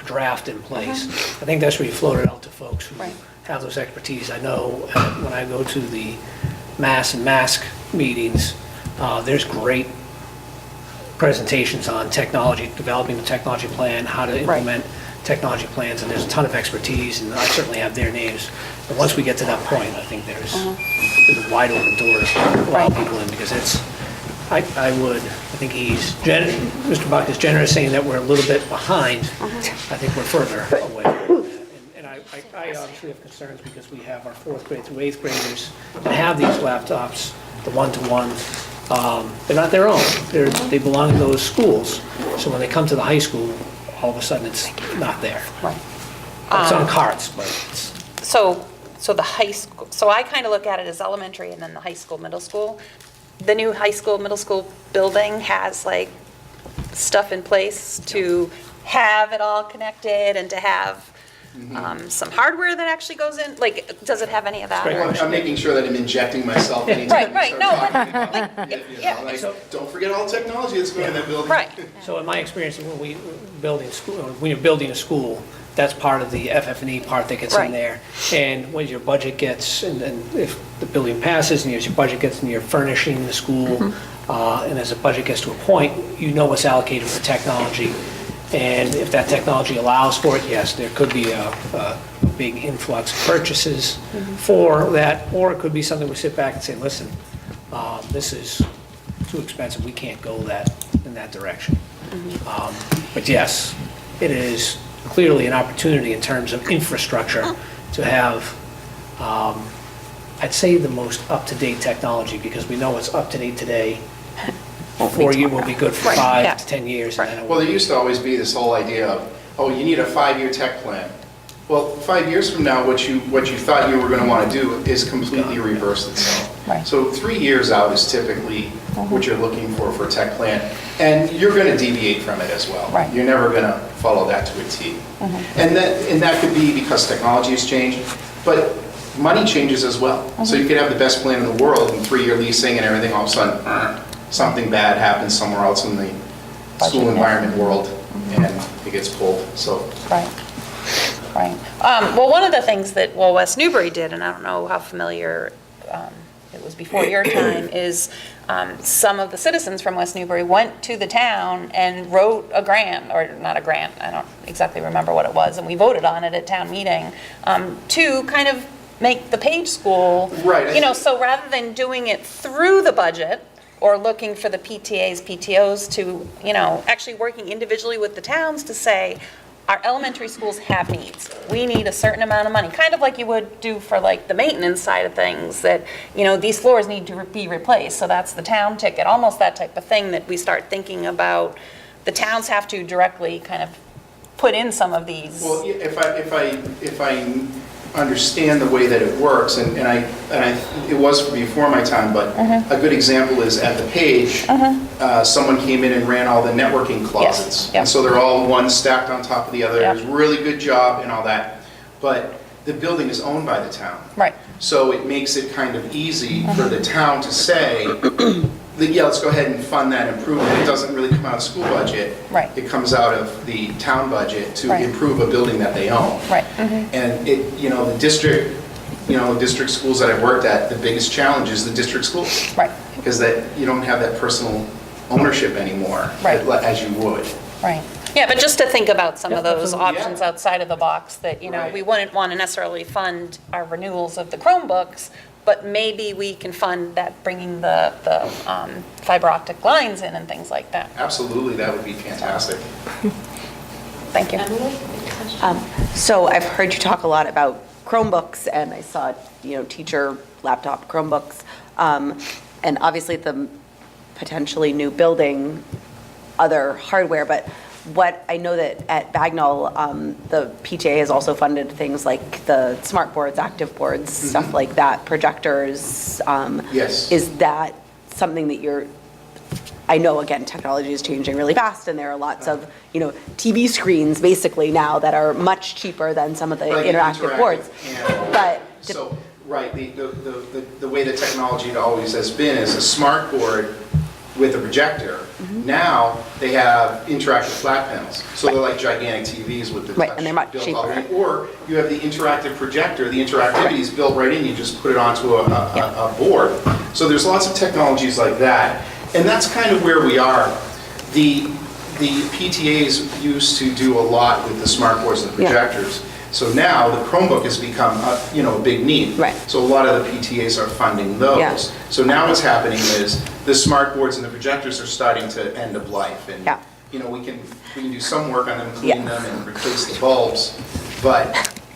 draft in place, I think that's where you float it out to folks who Right. have those expertise. I know when I go to the Mass and Mask meetings, there's great presentations on technology, developing the technology plan, how to implement technology plans, and there's a ton of expertise, and I certainly have their names. But once we get to that point, I think there's a wide open door to allow people in, because I think Mr. Buck is generous saying that we're a little bit behind. I think we're further away. And I obviously have concerns because we have our 4th grade through 8th graders that have these laptops, the one-to-one. They're not their own. They belong to those schools. So when they come to the high school, all of a sudden it's not there. Right. It's on carts, but it's... So the high school, so I kind of look at it as elementary and then the high school, middle school. the new high school, middle school building has like stuff in place to have it all connected and to have some hardware that actually goes in? Like, does it have any of that? Great. or- Well, I'm making sure that I'm injecting myself anytime Right, we no, start but, talking about it. You know, yeah. like, don't forget all the technology that's going in that building. Right. So in my experience, when you're building a school, that's part of the FF&E part that gets Right. in there. And when your budget gets, and if the building passes and as your budget gets and you're furnishing the school, and as the budget gets to a point, you know what's allocated for technology. And if that technology allows for it, yes, there could be a big influx of purchases for that, or it could be something we sit back and say, listen, this is too expensive, we can't go in that direction. But yes, it is clearly an opportunity in terms of infrastructure to have, I'd say, the most up-to-date technology, because we know what's up-to-date today for you will be good for Right, yeah. 5 to 10 years. And then it Well, will- there used to always be this whole idea of, oh, you need a 5-year tech plan. Well, 5 years from now, what you thought you were going to want to do is completely reverse itself. Right. So 3 years out is typically what you're looking for a tech plan, and you're going to deviate from it as well. Right. You're never going to follow that to a T. And that could be because technology has changed, but money changes as well. So you could have the best plan in the world and 3-year leasing and everything, all of a sudden, something bad happens somewhere else in the school environment world, and it gets pulled, so. Right, right. Well, one of the things that, West Newbury did, and I don't know how familiar it was before your time, is some of the citizens from West Newbury went to the town and wrote a grant, or not a grant, I don't exactly remember what it was, and we voted on it at town meeting, to kind of make the Page School, Right. so rather than doing it through the budget, or looking for the PTAs, PTOs to, actually working individually with the towns to say, our elementary schools have needs. We need a certain amount of money, kind of like you would do for like the maintenance side of things, that, these floors need to be replaced, so that's the town ticket, almost that type of thing, that we start thinking about, the towns have to directly kind of put in some of these. Well, if I understand the way that it works, and it was before my time, but a good example is at the Page, someone came in and ran all the networking closets. Yep. And so they're all one stacked on top of the other. Yep. It was a really good job and all that. But the building is owned by the town. Right. So it makes it kind of easy for the town to say, yeah, let's go ahead and fund that improvement. It doesn't really come out of school budget. Right. It comes out of the town budget to Right. improve a building that they own. Right. And the district schools that I've worked at, the biggest challenge is the district schools. Right, Because that, you don't have that personal ownership anymore. Right. As you would. right. Yeah, but just to think about some of Yeah, those absolutely. options outside of the box, that, Right. we wouldn't want to necessarily fund our renewals of the Chromebooks, but maybe we can fund that, bringing the fiber optic lines in and things like that. Absolutely, that would be fantastic. Thank you. Emily? So I've heard you talk a lot about Chromebooks, and I saw, teacher laptop Chromebooks. And obviously the potentially new building, other hardware, but what I know that at Bagnall, the PTA has also funded things like the smart boards, active boards, stuff like that, projectors. Yes. Is that something that I know, again, technology is changing really fast, and there are lots of, TV screens basically now that are much cheaper than some of the Like interactive boards. and- But So, right, the way the technology always has been is a smart board with a projector. Now, they have interactive flat panels. So they're like gigantic TVs with the touch. Right, and they're much built cheaper. already. Or you have the interactive projector, the interactivity is built right in, you just put it onto a board. So there's lots of technologies like that. And that's kind of where we are. The PTAs used to do a lot with the smart boards and the Yeah. projectors. So now the Chromebook has become a big need. Right. So a lot of the PTAs are funding those. Yeah. So now what's happening is the smart boards and the projectors are starting to end of life. And, Yeah. we can do some work on them, clean Yeah. them and replace the bulbs, but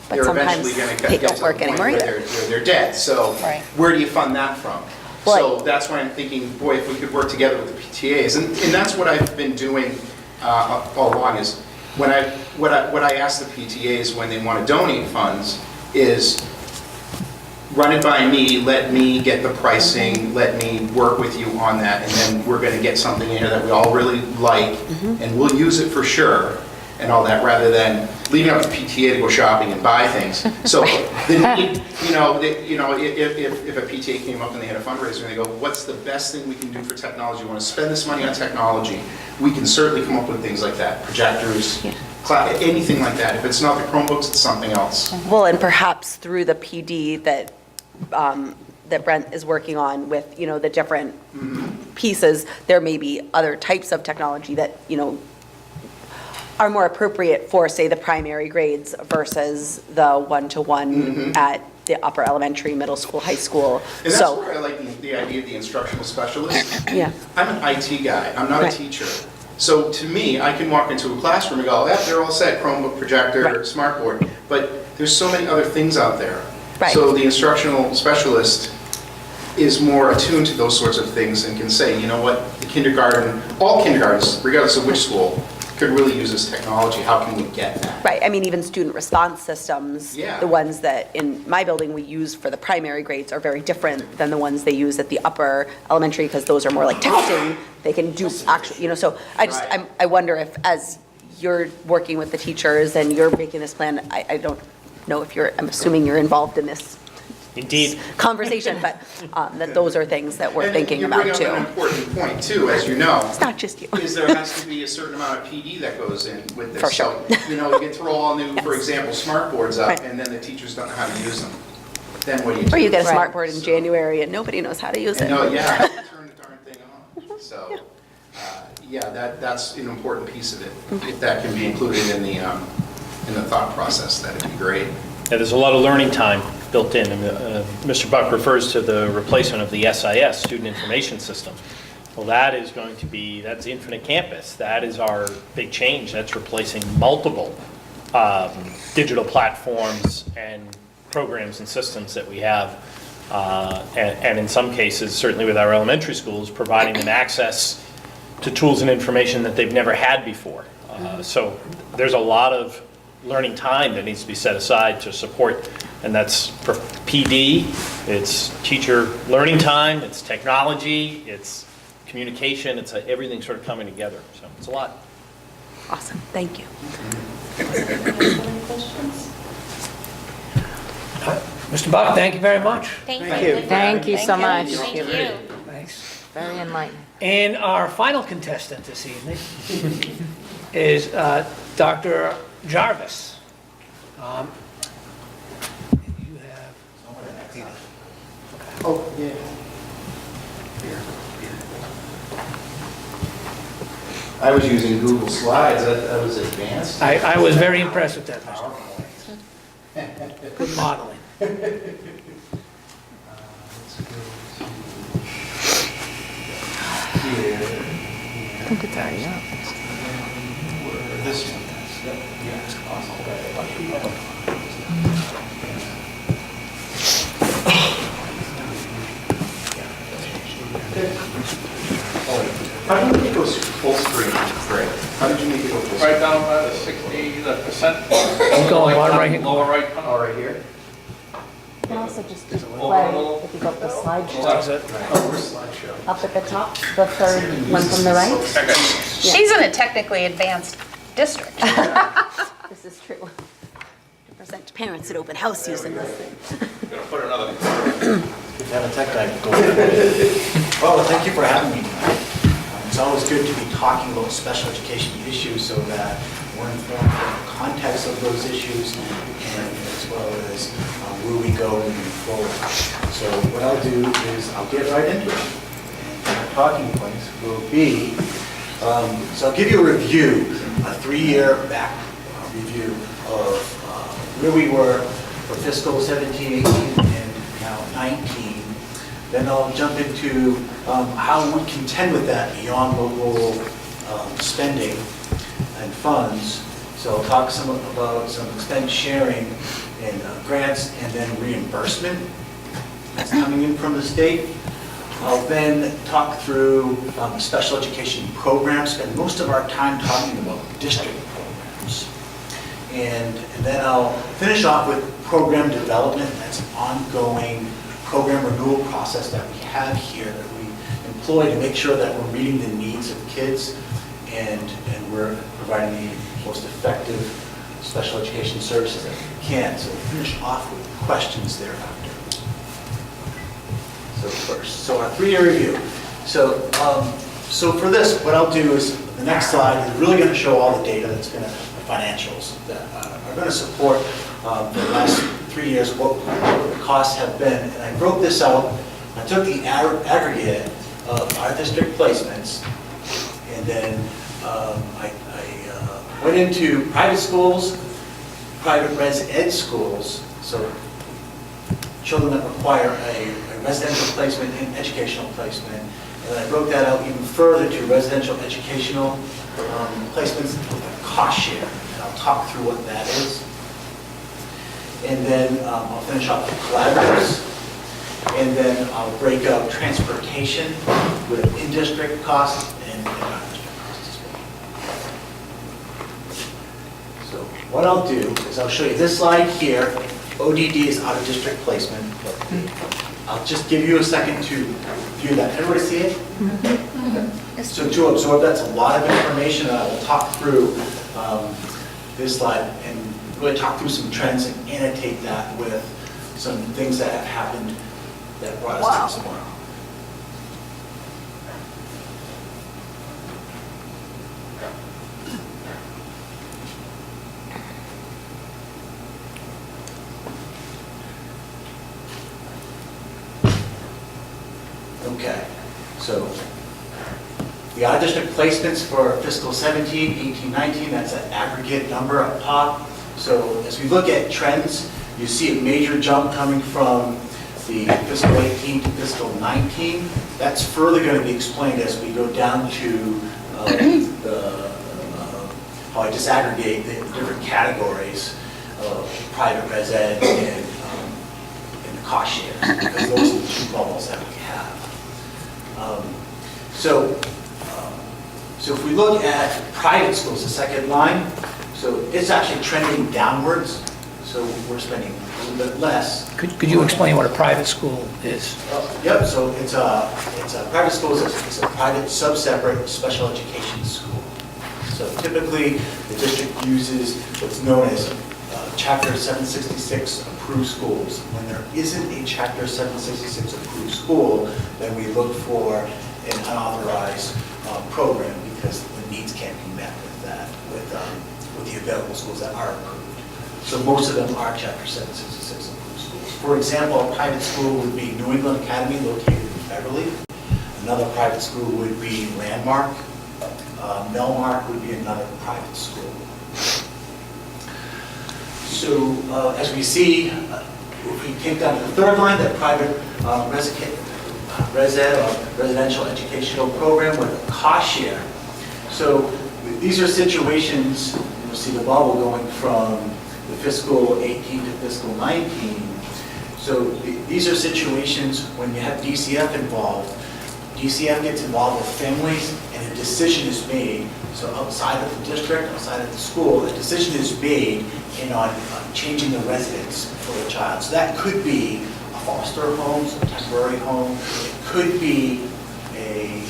they're sometimes eventually going to they get don't to the work point anymore where either. they're dead. So Right. where do you fund that from? Well, So that's why I'm thinking, boy, if we could work together with the PTAs, and that's what I've been doing all along, is what I ask the PTAs when they want to donate funds is, run it by me, let me get the pricing, let me work with you on that, and then we're gonna get something in here that we all really like, and we'll use it for sure, and all that, rather than leaving up to PTA to go shopping and buy things. So, the need, if a PTA came up and they had a fundraiser and they go, what's the best thing we can do for technology? We wanna spend this money on technology. We can certainly come up with things like that, projectors, anything like that. If it's not the Chromebooks, it's something else. Well, and perhaps through the PD that Brent is working on with, the different pieces, there may be other types of technology that, are more appropriate for, say, the primary grades versus the one-to-one at the upper elementary, middle school, high school. And that's where I like the idea of the instructional specialist. Yeah. I'm an IT guy, I'm not a teacher. So to me, I can walk into a classroom and go, yeah, they're all set, Chromebook, projector, smartboard, but there's so many other things out there. Right. So the instructional specialist is more attuned to those sorts of things and can say, you know what, the kindergarten, all kindergartens, regardless of which school, could really use this technology. How can we get that? Right, I mean, even student response systems, Yeah. the ones that in my building we use for the primary grades are very different than the ones they use at the upper elementary, because those are more like texting. They can do actual, so I just, Right. I wonder if, as you're working with the teachers and you're making this plan, I don't know if I'm assuming you're involved in this Indeed. conversation, but that those are things that we're And thinking about You bring up an too. important point too, as you know. It's not just you. Is there has to be a certain amount of PD that goes in with this. For sure. So, you get to roll all new, for Yes. example, smart boards up, Right. and then the teachers don't know how to use them. Then what do you do? Or you get a Right. smart board in January and nobody knows how to use it. No, yeah, how do you turn the darn thing on? So, that's an important piece of it. If that can be included in the thought process, that'd be great. Yeah, there's a lot of learning time built in. Mr. Buck refers to the replacement of the SIS, Student Information System. Well, that's Infinite Campus. That is our big change. That's replacing multiple digital platforms and programs and systems that we have. And in some cases, certainly with our elementary schools, providing them access to tools and information that they've never had before. So there's a lot of learning time that needs to be set aside to support, and that's for PD, it's teacher learning time, it's technology, it's communication, it's everything sort of coming together, so it's a lot. Awesome, thank you. Any questions? Mr. Buck, thank you very much. Thank you so much. Thank you. Thanks. Very enlightening. And our final contestant this evening is Dr. Jarvis. You have... Oh, yeah. I was using Google Slides, that was advanced. I was very impressed with that, Mr. Buck. Good modeling. Let's go to here. I think it's already up. This one. Yeah, awesome. How did you make it go full screen, Greg? How did you make it go full screen? Right down by the 60%. Keep going, bottom right. Lower right. All right here? You can also just play, if you go up the slideshow, Oh, where's slideshow? up at the top, the third one from the right. She's in a technically advanced district. This is true. To present parents at open house using this thing. Gonna put another. Good to have a tech guy go. Well, thank you for having me tonight. It's always good to be talking about special education issues so that we're informed of the context of those issues and as well as where we go moving forward. So what I'll do is I'll get right into it. And our talking points will be, so I'll give you a review, a 3-year back review of where we were for fiscal 17, 18, and now 19. Then I'll jump into how we contend with that beyond local spending and funds. So I'll talk about some expense sharing and grants and then reimbursement that's coming in from the state. I'll then talk through special education programs, spend most of our time talking about district programs. And then I'll finish off with program development. That's an ongoing program renewal process that we have here that we employ to make sure that we're meeting the needs of kids and we're providing the most effective special education services that we can. So we'll finish off with questions thereafter. So first, so our 3-year review. So for this, what I'll do is, the next slide is really going to show all the data that's going to, the financials that are going to support the last 3 years, what the costs have been. And I broke this out. I took the aggregate of our district placements, and then I went into private schools, private res ed schools, so children that require a residential placement and educational placement. And then I broke that out even further to residential educational placements with a cost share. And I'll talk through what that is. And then I'll finish off with collaboratives. And then I'll break out transportation with in-district costs and out-of-district costs as well. So what I'll do is I'll show you this slide here. ODD is out-of-district placement. I'll just give you a second to view that. Everybody see it? Okay. So to absorb, that's a lot of information, and I will talk through this slide and really talk through some trends and annotate that with some things that have happened that brought us to this point. Okay, so the out-of-district placements for fiscal 17, 18, 19, that's an aggregate number up top. So as we look at trends, you see a major jump coming from the fiscal 18 to fiscal 19. That's further going to be explained as we go down to how I disaggregate the different categories of private res ed and the cost shares, because those are the two bubbles that we have. So if we look at private schools, the second line, so it's actually trending downwards. So we're spending a little bit less. Could you explain what a private school is? Yep. So it's a private school. It's a private sub-separate special education school. So typically, the district uses what's known as Chapter 766 approved schools. When there isn't a Chapter 766 approved school, then we look for an unauthorized program because the needs can't be met with that, with the available schools that are approved. So most of them are Chapter 766 approved schools. For example, a private school would be New England Academy, located in Beverly. Another private school would be Landmark. Melmark would be another private school. So as we see, if we take down to the third line, that private res ed or residential educational program with a cost share. So these are situations, you'll see the bubble going from the fiscal 18 to fiscal 19. So these are situations when you have DCF involved. DCF gets involved with families and a decision is made. So outside of the district, outside of the school, a decision is made on changing the residence for the child. So that could be a foster home, so a temporary home. It could be a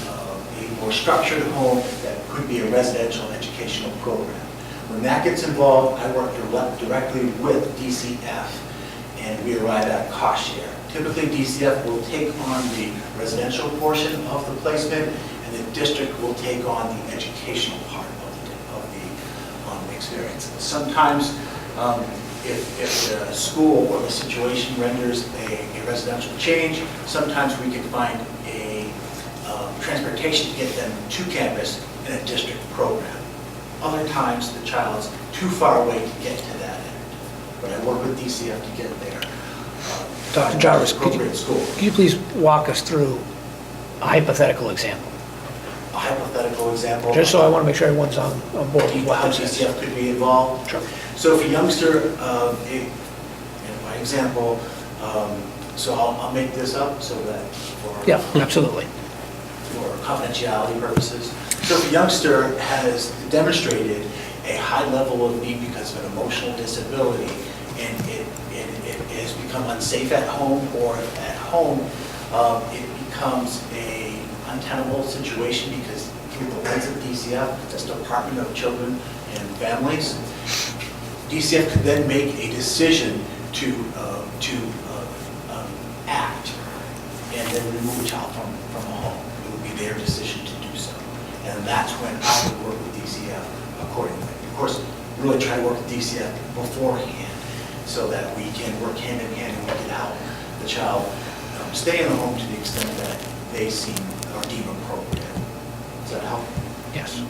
more structured home. That could be a residential educational program. When that gets involved, I work directly with DCF, and we arrive at a cost share. Typically, DCF will take on the residential portion of the placement, and the district will take on the educational part of the experience. Sometimes, if the school or the situation renders a residential change, sometimes we can find a transportation to get them to campus in a district program. Other times, the child's too far away to get to that end, but I work with DCF to get there. Dr. Jarvis, could School. you please walk us through a hypothetical example? A hypothetical example. Just so I want to make sure everyone's on board with what How this is. DCF could be involved. Sure. So if a youngster, in my example, so I'll make this up so that Yeah, absolutely. for confidentiality purposes. So if a youngster has demonstrated a high level of need because of an emotional disability, and it has become unsafe at home, or at home, it becomes a untenable situation because through the lens of DCF, that's Department of Children and Families, DCF could then make a decision to act and then remove a child from a home. It would be their decision to do so. And that's when I would work with DCF accordingly. Of course, really try to work with DCF beforehand so that we can work hand in hand and we can help the child stay in the home to the extent that they seem or deem appropriate. Does that help? Yes.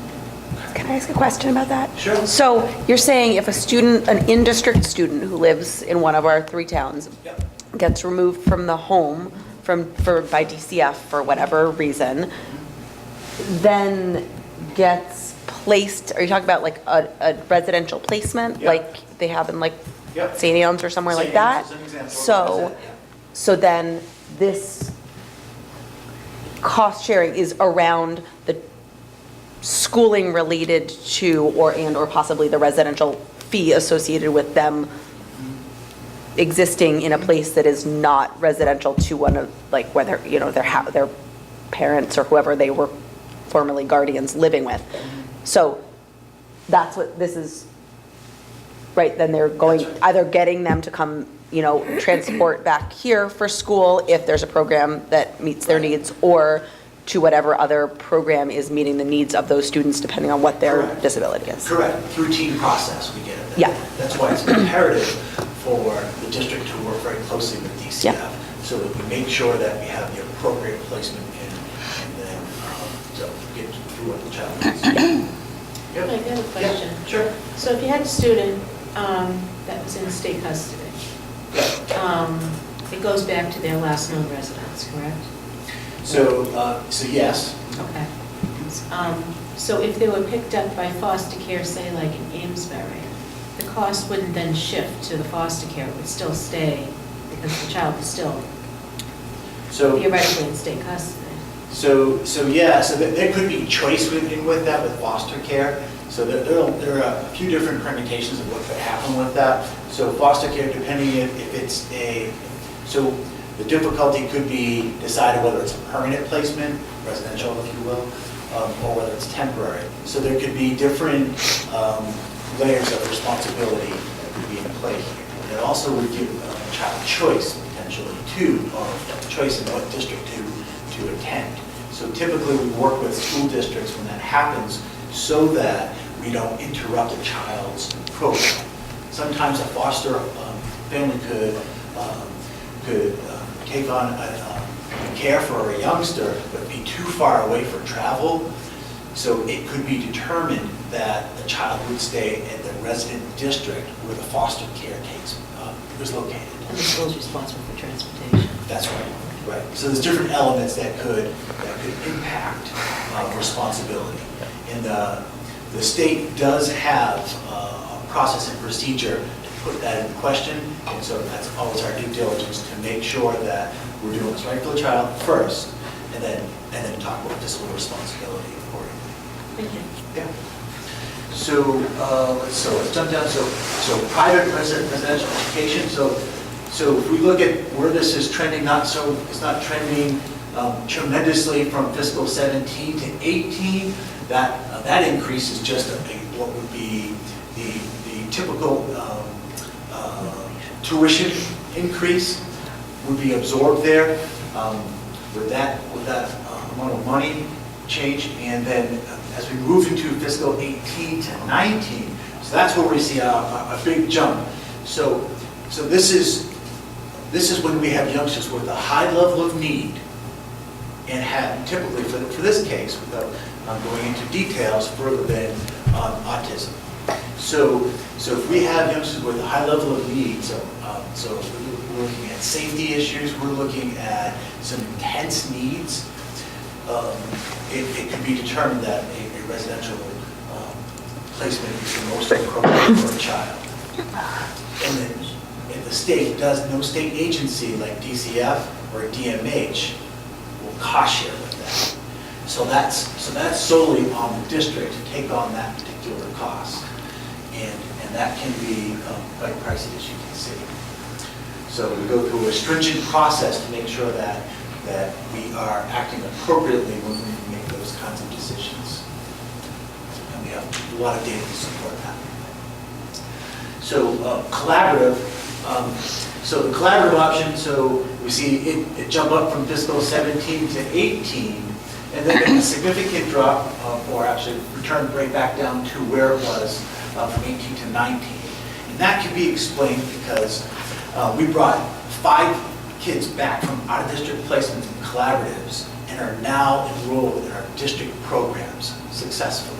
Can I ask a question about that? Sure. So you're saying if a student, an in-district student who lives in one of our 3 towns, Yep. gets removed from the home by DCF for whatever reason, then gets placed, are you talking about like a residential placement? Yeah. Like they have in like Yep. St. Anne's or somewhere like St. that? Anne's is an example. So, Yeah. so then this cost sharing is around the schooling related to or possibly the residential fee associated with them existing in a place that is not residential to one of, like, whether, you know, their parents or whoever they were formerly guardians living with. So that's what this is, right? Then they're going, That's right. either getting them to come, you know, transport back here for school if there's a program that meets their needs, or to whatever other program is meeting the needs of those students depending on what their Correct. disability is. Correct. Routine process, we get it. Yeah. That's why it's imperative for the district to work very closely with DCF, Yeah. so that we make sure that we have the appropriate placement and then to get through what the child needs. I have a question. Yeah, sure. So if you had a student that was in state custody, it goes back to their last known residence, correct? So yes. Okay. So if they were picked up by foster care, say like in Amesbury, the cost wouldn't then shift to the foster care, it would still stay because the child is still So theoretically in state custody. So there could be choice with that with foster care. So there are a few different permutations of what could happen with that. So foster care, depending if it's so the difficulty could be decided whether it's a permanent placement, residential if you will, or whether it's temporary. So there could be different layers of responsibility that could be in play here. And it also would give a child choice potentially too, or choice in what district to attend. So typically we work with school districts when that happens so that we don't interrupt a child's program. Sometimes a foster family could take on care for a youngster but be too far away for travel. So it could be determined that the child would stay at the resident district where the foster care case was located. And the school's responsible for transportation. That's right. Right. So there's different elements that could impact responsibility. And the state does have a process and procedure to put that in question. And so that's always our due diligence to make sure that we're doing what's right for the child first, and then talk about fiscal responsibility accordingly. Thank you. Yeah. So let's jump down. So private residential education. So if we look at where this is trending, it's not trending tremendously from fiscal 17 to 18. That increase is just what would be the typical tuition increase would be absorbed there with that amount of money change. And then as we move into fiscal 18 to 19, so that's where we see a big jump. So this is when we have youngsters with a high level of need and have typically, for this case, without going into details further than autism. So if we have youngsters with a high level of need, so we're looking at safety issues, we're looking at some intense needs, it could be determined that a residential placement is the most appropriate for a child. And then if the state does, no state agency like DCF or DMH will cost share with that. So that's solely on the district to take on that particular cost. and that can be quite pricey, as you can see. So we go through a stringent process to make sure that we are acting appropriately when we make those kinds of decisions. And we have a lot of data to support that. So collaborative, so the collaborative option, so we see it jump up from fiscal 17 to 18, and then a significant drop, or actually return right back down to where it was from 18 to 19. And that can be explained because we brought 5 kids back from out-of-district placements and collaboratives and are now enrolled in our district programs successfully.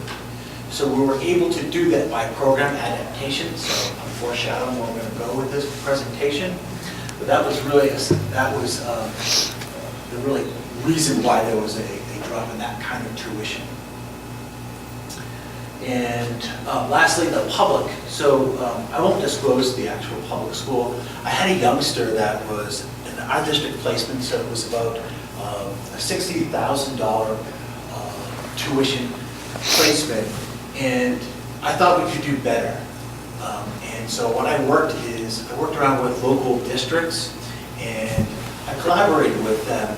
So we were able to do that by program adaptation, so I'm foreshadowing where we're going to go with this presentation. But that was really, the really reason why there was a drop in that kind of tuition. And lastly, the public. So I won't disclose the actual public school. I had a youngster that was in our district placement, so it was about a $60,000 tuition placement, and I thought we could do better. And so what I worked around with local districts, and I collaborated with them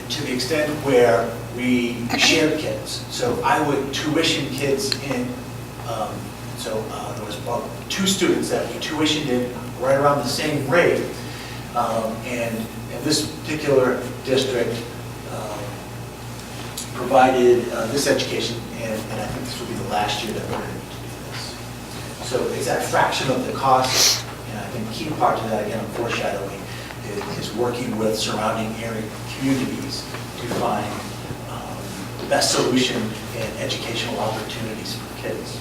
to the extent where we shared kids. So I would tuition kids in, there was about 2 students that we tuitioned in right around the same rate. And in this particular district provided this education, and I think this will be the last year that we're going to need to do this. So it's that fraction of the cost, and I think the key part to that, again, I'm foreshadowing, is working with surrounding area communities to find the best solution and educational opportunities for kids.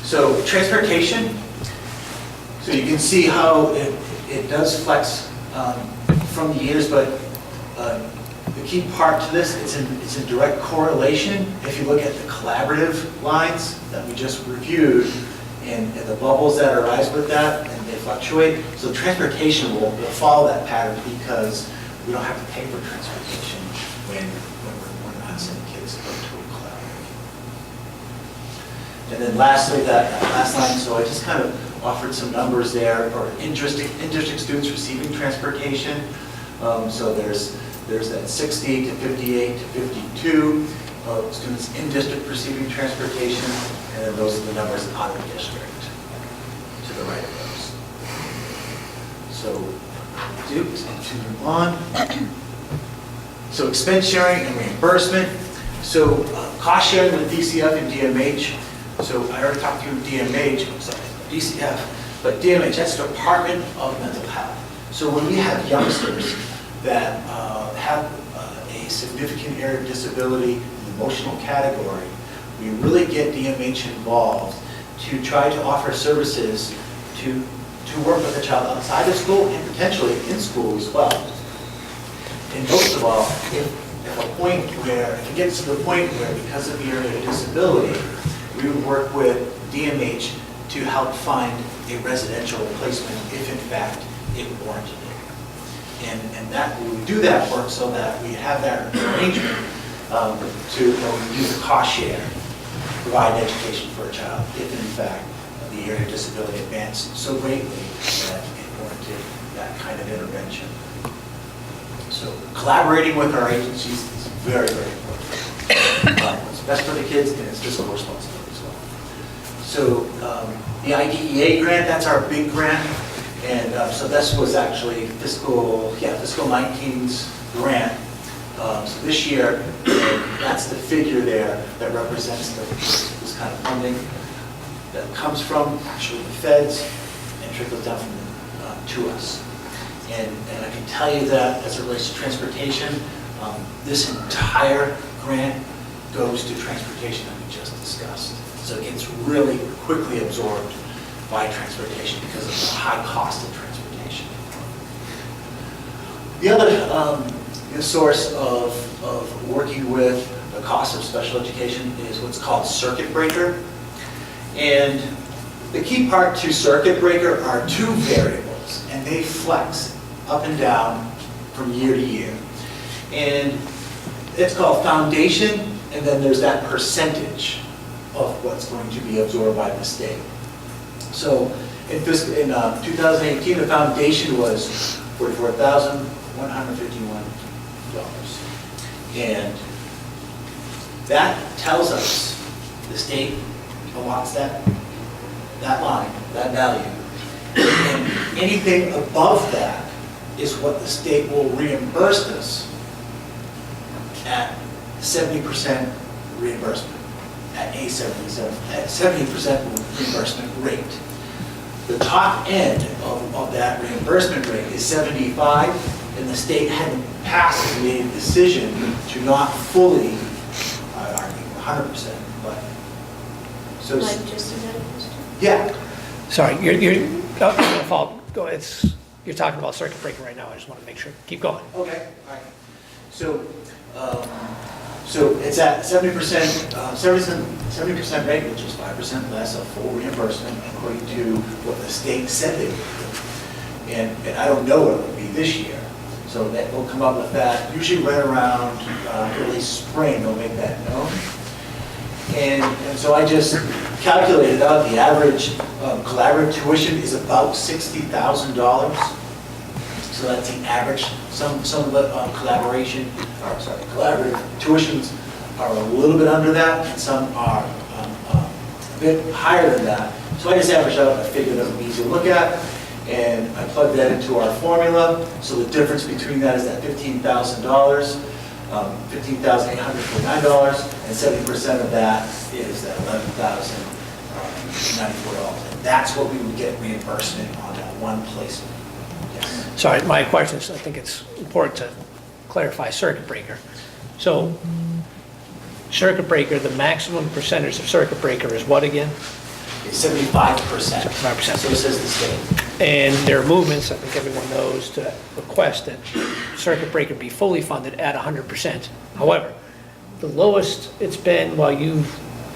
So transportation, so you can see how it does flex from the years, but the key part to this, it's in direct correlation. If you look at the collaborative lines that we just reviewed, and the bubbles that arise with that, and they fluctuate. So transportation will follow that pattern because we don't have to pay for transportation when we're not sending kids to go to a collaborative. And then lastly, that last line, so I just kind of offered some numbers there for in-district students receiving transportation. So there's that 60 to 58 to 52 students in district receiving transportation, and then those are the numbers out of district to the right of those. So, to move on. So expense sharing and reimbursement. So cost sharing with DCF and DMH. So I already talked through DMH, I'm sorry, DCF, but DMH, that's Department of Mental Health. So when we have youngsters that have a significant area of disability in the emotional category, we really get DMH involved to try to offer services to work with a child outside of school and potentially in school as well. And most of all, if it gets to the point where because of the area of disability, we would work with DMH to help find a residential placement if in fact it warranted it. And that we would do that work so that we have that arrangement to use the cost share, provide education for a child if in fact the area of disability advanced so greatly that it warranted that kind of intervention. So collaborating with our agencies is very, very important. What's best for the kids, and it's fiscal responsibility as well. So the IDEA grant, that's our big grant. And so this was actually fiscal 19's grant. So this year, that's the figure there that represents this kind of funding that comes from actually the feds and trickles down from to us. And I can tell you that as it relates to transportation, this entire grant goes to transportation that we just discussed. So it gets really quickly absorbed by transportation because of the high cost of transportation. The other source of working with the cost of special education is what's called circuit breaker. And the key part to circuit breaker are 2 variables, and they flex up and down from year to year. And it's called foundation, and then there's that percentage of what's going to be absorbed by the state. So in 2018, the foundation was $44,151. And that tells us the state allotts that line, that value. And anything above that is what the state will reimburse us at 70% reimbursement, at a 70% reimbursement rate. The top end of that reimbursement rate is 75, and the state hadn't passed a decision to not fully, I argue, 100%, but, so. Can I just add a question? Yeah. Sorry, you're talking about circuit breaker right now, I just want to make sure, keep going. Okay, all right. So, so it's at 70%, 70% rate, which is 5% less of full reimbursement according to what the state said they would do. And I don't know what it would be this year. So that will come up with that, usually right around early spring, they'll make that known. And so I just calculated out the average collaborative tuition is about $60,000. So that's the average. Some of the collaborative tuitions are a little bit under that, and some are a bit higher than that. So I just averaged out a figure that would be easy to look at, and I plugged that into our formula. So the difference between that is that $15,000, $15,849, and 70% of that is that $11,094. And that's what we would get reimbursement on that one placement. Yes. Sorry, my question is, I think it's important to clarify circuit breaker. So, circuit breaker, the maximum percentage of circuit breaker is what again? It's 75%. 75%. So it says the state. And there are movements, I think everyone knows, to request that circuit breaker be fully funded at 100%. However, the lowest it's been while you've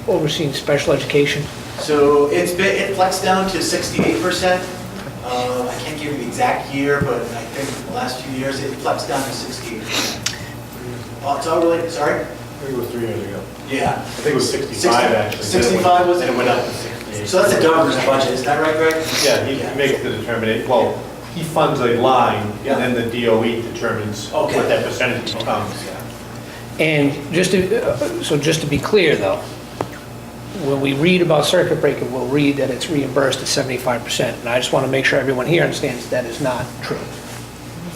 overseen special education? So it flexed down to 68%. I can't give you the exact year, but I think the last few years it flexed down to 68%. Oh, it's all really, sorry? I think it was 3 years ago. Yeah. I think it was 65 actually. 65 was. And it went up to 68. So that's the governor's budget, is that right, Greg? Yeah, he makes the determination, well, he funds a line, Yeah. and then the DOE determines Okay. what that percentage becomes. And just to be clear though, when we read about circuit breaker, we'll read that it's reimbursed at 75%. And I just want to make sure everyone here understands that is not true.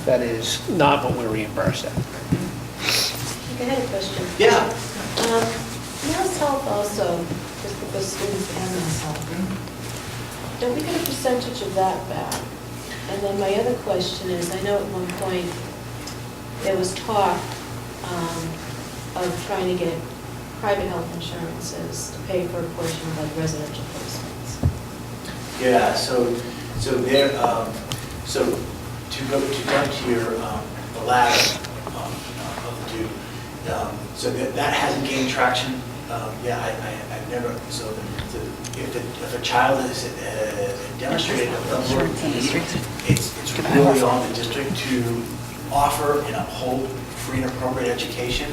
That is not what we're reimbursed at. I had a question. Yeah. Mass Health also, just because students have Mass Health, don't we get a percentage of that back? And then my other question is, I know at one point there was talk of trying to get private health insurances to pay for a portion of like residential placements. Yeah, so there, so to go to your, the latter of the two, so that hasn't gained traction. Yeah, I've never, so if a child is demonstrated a level of need, it's really on the district to offer and uphold free and appropriate education.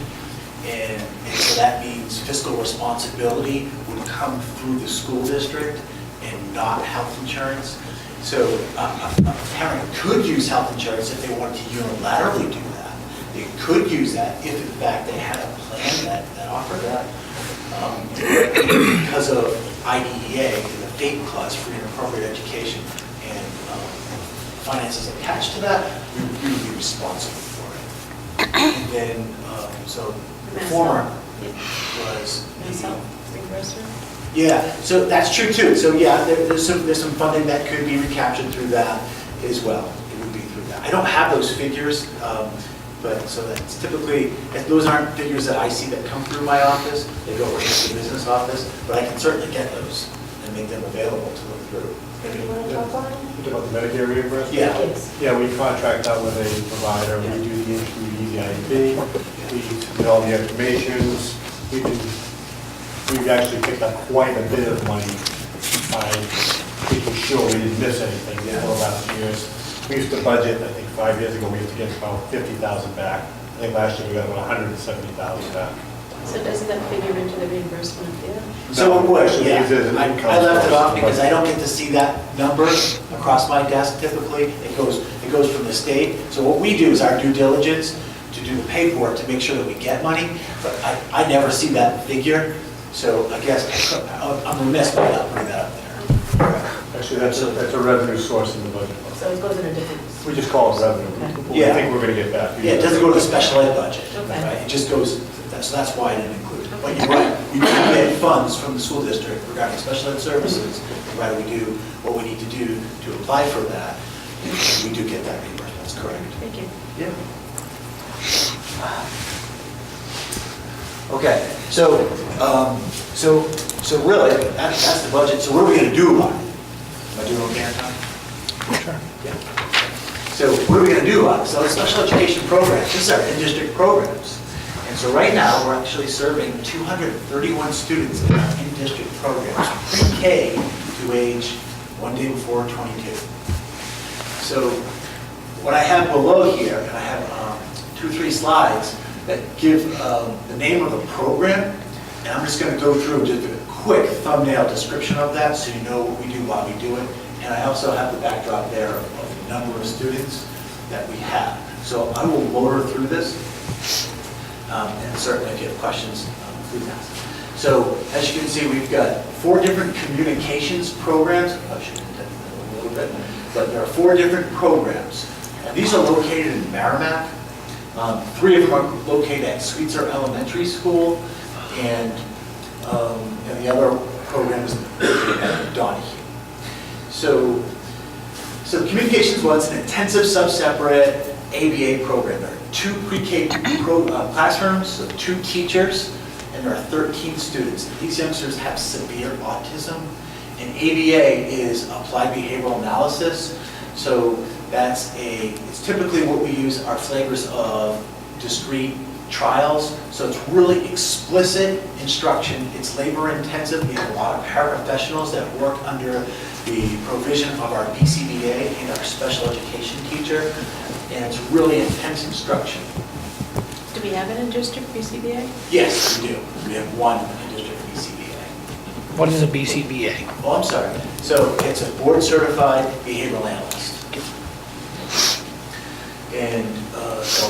And so that means fiscal responsibility would come through the school district and not health insurance. So a parent could use health insurance if they wanted to unilaterally do that. They could use that if in fact they had a plan that offered that. Because of IDEA, the FAPE clause, free and appropriate education, and finances attached to that, we would be responsible for it. And then, so the former was. Mass Health reimbursement? Yeah, so that's true too. So yeah, there's some funding that could be recaptured through that as well. It would be through that. I don't have those figures, but so that's typically, those aren't figures that I see that come through my office. They go right to the business office, but I can certainly get those and make them available to look through. You want to talk on it? You talk about the Medicare reimbursement? Yeah. Yes. Yeah, we contract out with a provider, we do the entry, the IEP, we submit all the informations, we've actually picked up quite a bit of money by making sure we didn't miss anything over the last years. We used to budget, I think 5 years ago, we used to get about 50,000 back. I think last year we got about 170,000 back. So doesn't that figure into the reimbursement of the? So it would, Actually, yeah. use it as an income I left it source. off because I don't get to see that number across my desk typically. It goes from the state. So what we do is our due diligence to do the paperwork to make sure that we get money, but I never see that figure. So I guess I'm remiss by not putting that up there. Actually, that's a revenue source in the budget. So it goes in a different. We just call it revenue. We Yeah. think we're going to get back. Yeah, it doesn't go to the special ed budget, Okay. right? It just goes, that's why I didn't include it. But you're right, we do get funds from the school district regarding special ed services, provided we do what we need to do to apply for that. We do get that reimbursement, that's correct. Thank you. Yeah. Okay, so really, that's the budget. So what are we going to do about it? Am I doing okay on time? Sure. Yeah. So what are we going to do about it? So the special education programs, these are in-district programs. And so right now, we're actually serving 231 students in our in-district programs, pre-K to age 1 day before 22. So what I have below here, and I have 2 or 3 slides that give the name of the program, and I'm just going to go through just a quick thumbnail description of that so you know what we do, why we do it. And I also have the backdrop there of the number of students that we have. So I will motor through this, and certainly if you have questions, please ask. So as you can see, we've got 4 different communications programs. I should have done that a little bit, but there are 4 different programs. And these are located in Merrimack. 3 of them are located at Sweetser Elementary School, and the other program is at Donahue. So communications was an intensive sub-separate ABA program. There are 2 pre-K classrooms, of 2 teachers, and there are 13 students. These youngsters have severe autism, and ABA is applied behavioral analysis. So it's typically what we use are flavors of discrete trials. So it's really explicit instruction. It's labor intensive. We have a lot of paraprofessionals that work under the provision of our BCBA and our special education teacher. And it's really intense instruction. Do we have an in-district BCBA? Yes, we do. We have 1 in-district BCBA. What is a BCBA? Oh, I'm sorry. So it's a board-certified behavioral analyst. And so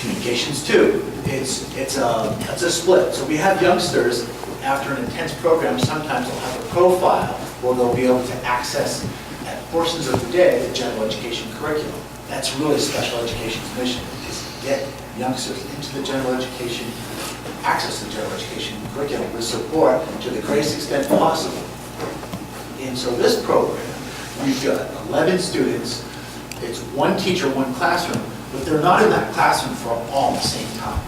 communications too. It's a split. So we have youngsters after an intense program. Sometimes they'll have a profile where they'll be able to access at portions of the day the general education curriculum. That's really special education's mission: is to get youngsters into the general education, access to the general education curriculum with support to the greatest extent possible. And so this program, we've got 11 students. It's 1 teacher, 1 classroom, but they're not in that classroom for all at the same time.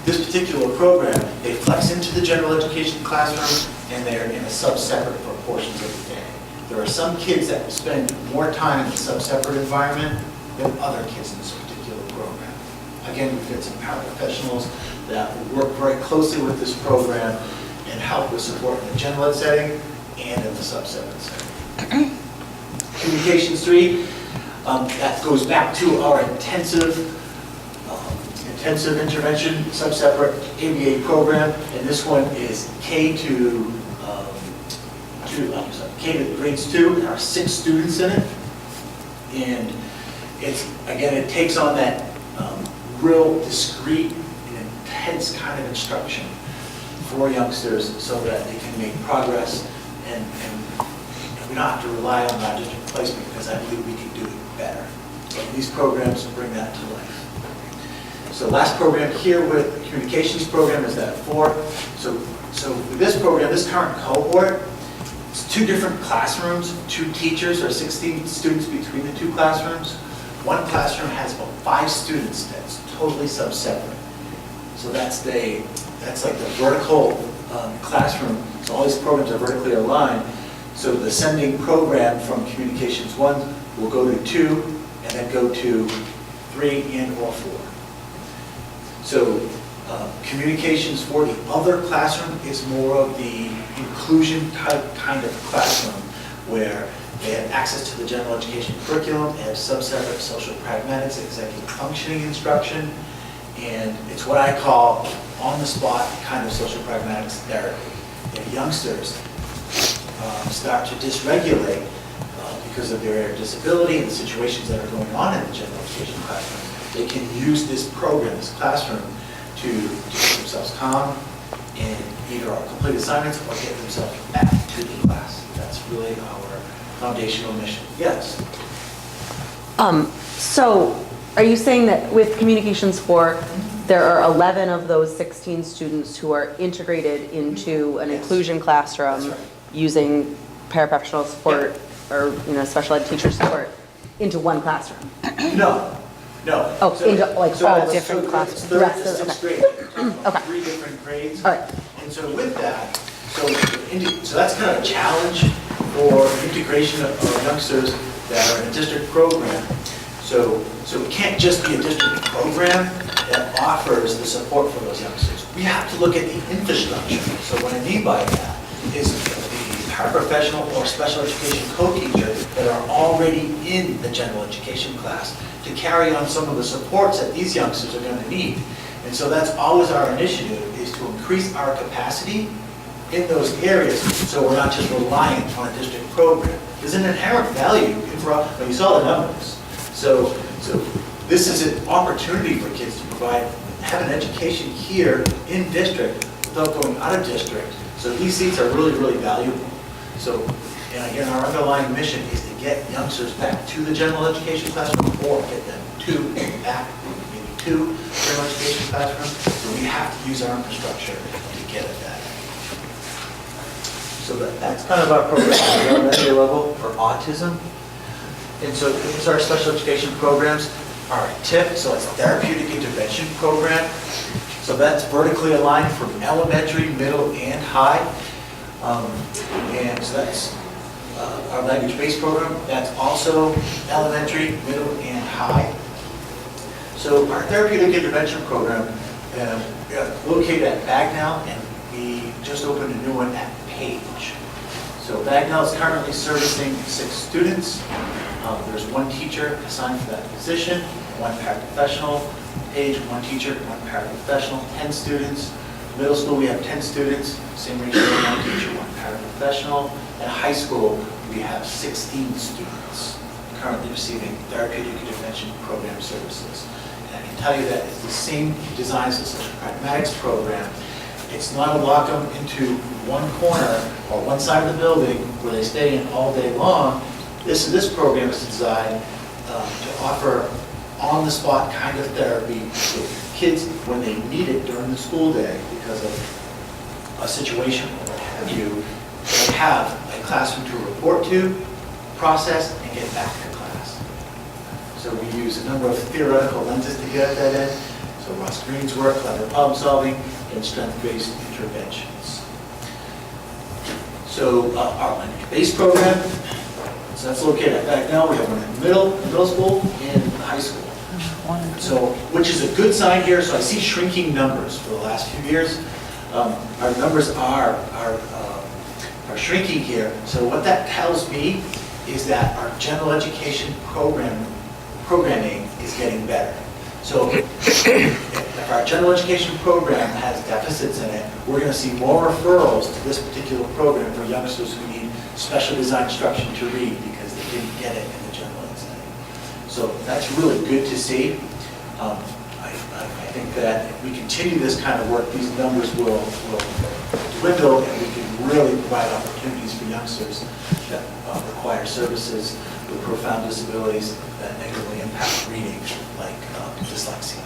This particular program, they flex into the general education classroom, and they're in a sub-separate for portions of the day. There are some kids that spend more time in the sub-separate environment than other kids in this particular program. Again, we've got some paraprofessionals that work very closely with this program and help with support in the general ed setting and in the sub-separate setting. Communications 3, that goes back to our intensive intervention sub-separate ABA program, and this one is K to grades 2. There are 6 students in it, and it takes on that real discrete and intense kind of instruction for youngsters so that they can make progress, and we don't have to rely on our district placement because I believe we can do it better. So these programs bring that to life. So last program here with the communications program is that 4. So with this program, this current cohort, it's 2 different classrooms, 2 teachers, or 16 students between the 2 classrooms. 1 classroom has about 5 students that's totally sub-separate. So that's like the vertical classroom. So all these programs are vertically aligned. So the sending program from communications 1 will go to 2 and then go to 3 and or 4. So communications for the other classroom is more of the inclusion type kind of classroom where they have access to the general education curriculum, they have sub-separate social pragmatics, executive functioning instruction, And it's what I call on-the-spot kind of social pragmatics therapy. If youngsters start to dysregulate because of their disability and the situations that are going on in the general education classroom, they can use this program, this classroom, to keep themselves calm and either complete assignments or get themselves back to the class. That's really our foundational mission. Yes? So are you saying that with Communications 4, there are 11 of those 16 students who are integrated into an Yes. inclusion classroom That's right. using paraprofessional support or, special ed teacher support into one classroom? No, no. Oh, into, like, all that's- different so classes, it's the rest third to of- sixth grade. Okay. 3 different grades. All right. And so with that, so that's kind of a challenge for integration of youngsters that are in a district program. So it can't just be a district program that offers the support for those youngsters. We have to look at the infrastructure. So what I mean by that is the paraprofessional or special education co-teacher that are already in the general education class to carry on some of the supports that these youngsters are going to need. And so that's always our initiative, is to increase our capacity in those areas so we're not just reliant on a district program. There's an inherent value when you saw the numbers. So this is an opportunity for kids to have an education here in district without going out of district. So these seats are really, really valuable. So, and again, our underlying mission is to get youngsters back to the general education classroom or get them back maybe to general education classroom. So we have to use our infrastructure to get at that. So that's kind of our program at the elementary level for autism. And so these are our special education programs. Our TIP, so it's Therapeutic Intervention Program. So that's vertically aligned from elementary, middle, and high. And so that's our language-based program. That's also elementary, middle, and high. So our Therapeutic Intervention Program, located at Bagnell, and we just opened a new one at Page. So Bagnell is currently servicing 6 students. There's 1 teacher assigned for that position, 1 paraprofessional. Page, 1 teacher, 1 paraprofessional, 10 students. Middle school, we have 10 students, same ratio, 1 teacher, 1 paraprofessional. At high school, we have 16 students currently receiving therapeutic intervention program services. And I can tell you that it's the same design as the social pragmatics program. It's not to lock them into one corner or one side of the building where they stay in all day long. This program is designed to offer on-the-spot kind of therapy with kids when they need it during the school day because of a situation or what have you. They have a classroom to report to, process, and get back to class. So we use a number of theoretical lenses to get at that end. So Ross Green's work, collaborative problem solving, and strength-based interventions. So our language-based program, so that's located at Bagnell. We have one in middle school and high school. So, which is a good sign here. So I see shrinking numbers for the last few years. Our numbers are shrinking here. So what that tells me is that our general education programming is getting better. So if our general education program has deficits in it, we're going to see more referrals to this particular program for youngsters who need special design instruction to read because they didn't get it in the general ed setting. So that's really good to see. I think that if we continue this kind of work, these numbers will dwindle and we can really provide opportunities for youngsters that require services with profound disabilities that negatively impact reading, like dyslexia.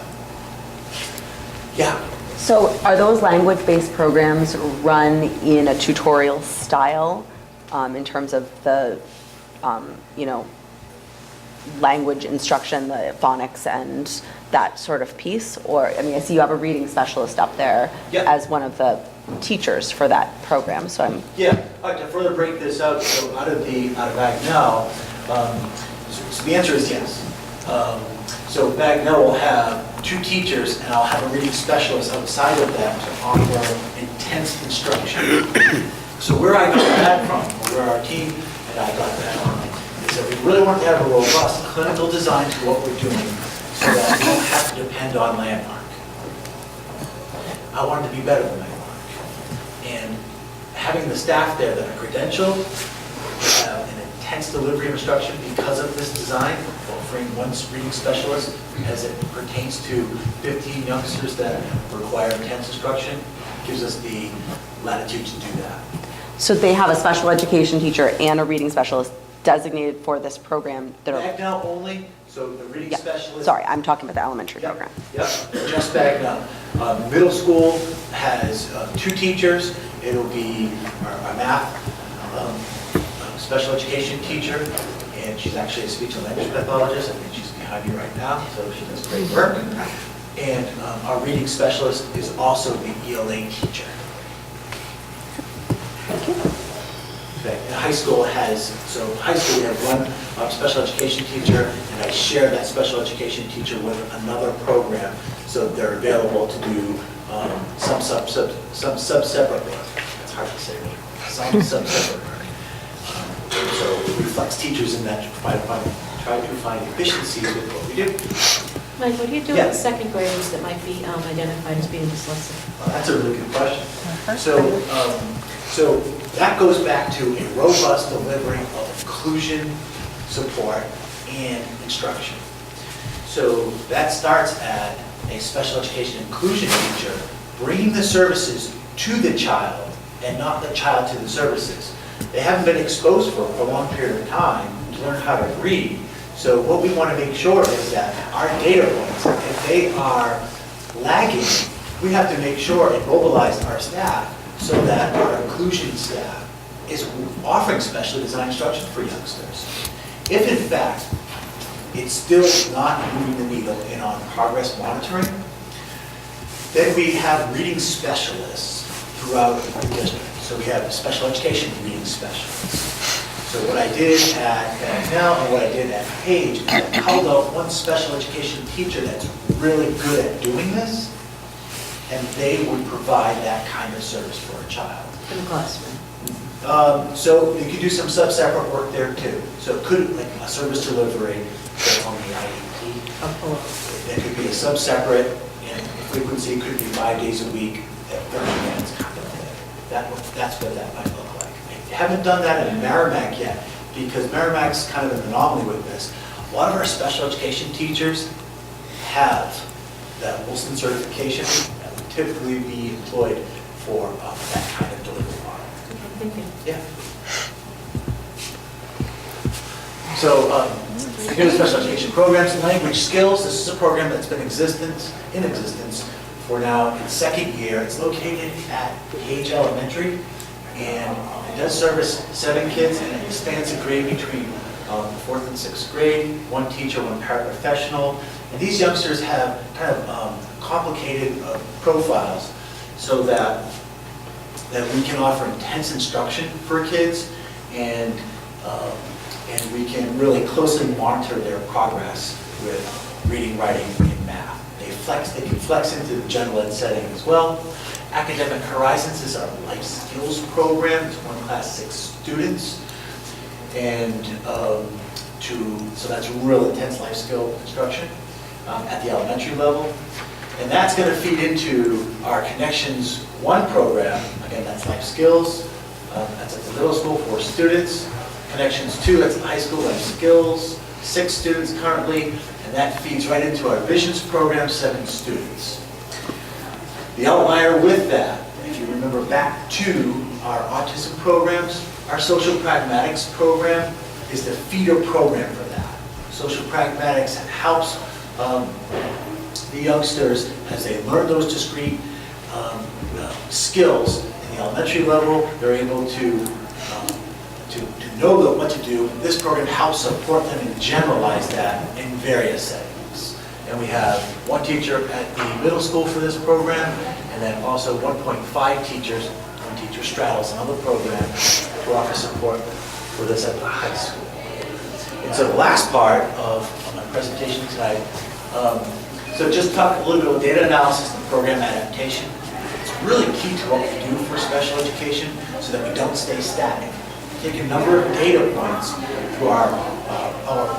Yeah. So are those language-based programs run in a tutorial style in terms of the, language instruction, the phonics and that sort of piece? Or, I see you have a reading specialist up there as one of the teachers for that program, so I'm... Yeah, to further break this out, so out of Bagnell, so the answer is yes. So Bagnell will have 2 teachers, and I'll have a reading specialist outside of that to offer intense instruction. So where I got that from, or where our team and I got that from, is that we really want to have a robust clinical design to what we're doing so that we don't have to depend on Landmark. I wanted to be better than my mark. And having the staff there that are credentialed, have an intense delivery of instruction because of this design, offering one reading specialist as it pertains to 15 youngsters that require intense instruction, gives us the latitude to do that. So they have a special education teacher and a reading specialist designated for this program that are, Bagnell only, so the reading yeah, specialist. sorry, I'm talking about the elementary Yep, program. Yep, just Bagnell. Middle school has 2 teachers. It'll be our math special education teacher, and she's actually a speech and language pathologist. I think she's behind me right now, so she does great work. And our reading specialist is also the ELA teacher. Okay, and high school has, high school we have one special education teacher, and I share that special education teacher with another program, so they're available to do some sub-separate work. That's hard to say, some sub-separate work. So it reflects teachers in that try to find efficiencies with what we do. Mike, what do you do with second graders that might be identified as being dyslexic? That's a really good question. So that goes back to a robust delivery of inclusion, support, and instruction. So that starts at a special education inclusion teacher bringing the services to the child and not the child to the services. They haven't been exposed for a prolonged period of time to learn how to read. So what we want to make sure is that our data points, if they are lagging, we have to make sure and mobilize our staff so that our inclusion staff is offering specially designed instruction for youngsters. If in fact it's still not moving the needle in on progress monitoring, then we have reading specialists throughout the district. So we have a special education reading specialist. So what I did at Bagnell and what I did at Page is I held out one special education teacher that's really good at doing this, and they would provide that kind of service for a child. In the classroom? So you could do some sub-separate work there too. So it could, like a service delivery on the IEP. That could be a sub-separate, and the frequency could be 5 days a week at 30 minutes kind of thing. That's what that might look like. I haven't done that in Merrimack yet, because Merrimack's kind of an anomaly with this. A lot of our special education teachers have that Wilson certification that would typically be employed for that kind of delivery model. Thank you. Yeah. So, here's special education programs and language skills. This is a program that's been in existence for now its 2nd year. It's located at Page Elementary, and it does service 7 kids, and it spans the grade between 4th and 6th grade, 1 teacher, 1 paraprofessional. And these youngsters have kind of complicated profiles so that we can offer intense instruction for kids, and we can really closely monitor their progress with reading, writing, and math. They can flex into the general ed setting as well. Academic Horizons is our life skills program. It's 1 class, 6 students. And so that's real intense life skill instruction at the elementary level. And that's going to feed into our Connections 1 program. Again, that's life skills. That's at the middle school, 4 students. Connections 2, that's the high school, life skills, 6 students currently. And that feeds right into our Visions program, 7 students. The outlier with that, if you remember back to our autism programs, our social pragmatics program is the feeder program for that. Social pragmatics helps the youngsters as they learn those discrete skills in the elementary level. They're able to know what to do. This program helps support them and generalize that in various settings. And we have 1 teacher at the middle school for this program, and then also 1.5 teachers. 1 teacher straddles another program to offer support for this at the high school. And so the last part of my presentation tonight, so just talk a little bit about data analysis and program adaptation. It's really key to what we do for special education so that we don't stay static. Take a number of data points through our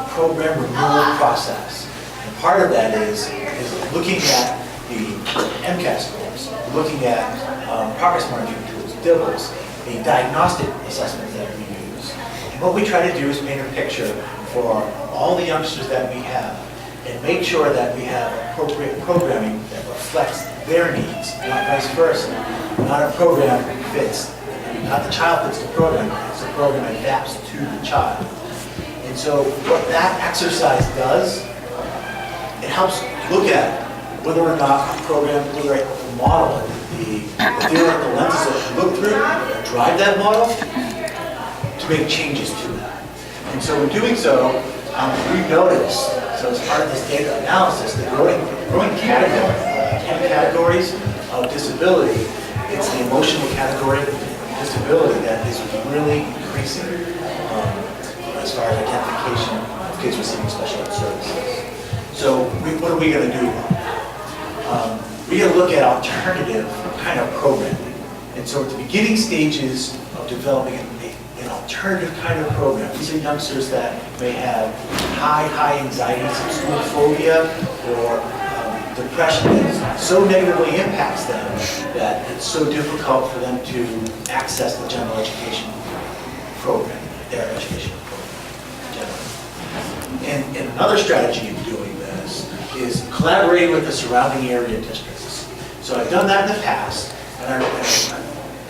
program renewal process. And part of that is looking at the MCAS scores, looking at progress monitoring tools, DIBELS, the diagnostic assessments that we use. And what we try to do is paint a picture for all the youngsters that we have and make sure that we have appropriate programming that reflects their needs, not vice versa. Not a program fits, not the child fits the program, it's the program adapts to the child. And so what that exercise does, it helps look at whether or not a program, whether a model, the theoretical lenses that we look through, drive that model to make changes to that. And so in doing so, we've noticed, so as part of this data analysis, the growing category, 10 categories of disability, it's the emotional category of disability that is really increasing as far as identification of kids receiving special ed services. So what are we going to do? We're going to look at alternative kind of programming. And so at the beginning stages of developing an alternative kind of program, these are youngsters that may have high anxiety, some school phobia, or depression that so negatively impacts them that it's so difficult for them to access the general education program, their educational program generally. And another strategy of doing this is collaborating with the surrounding area districts. So I've done that in the past, and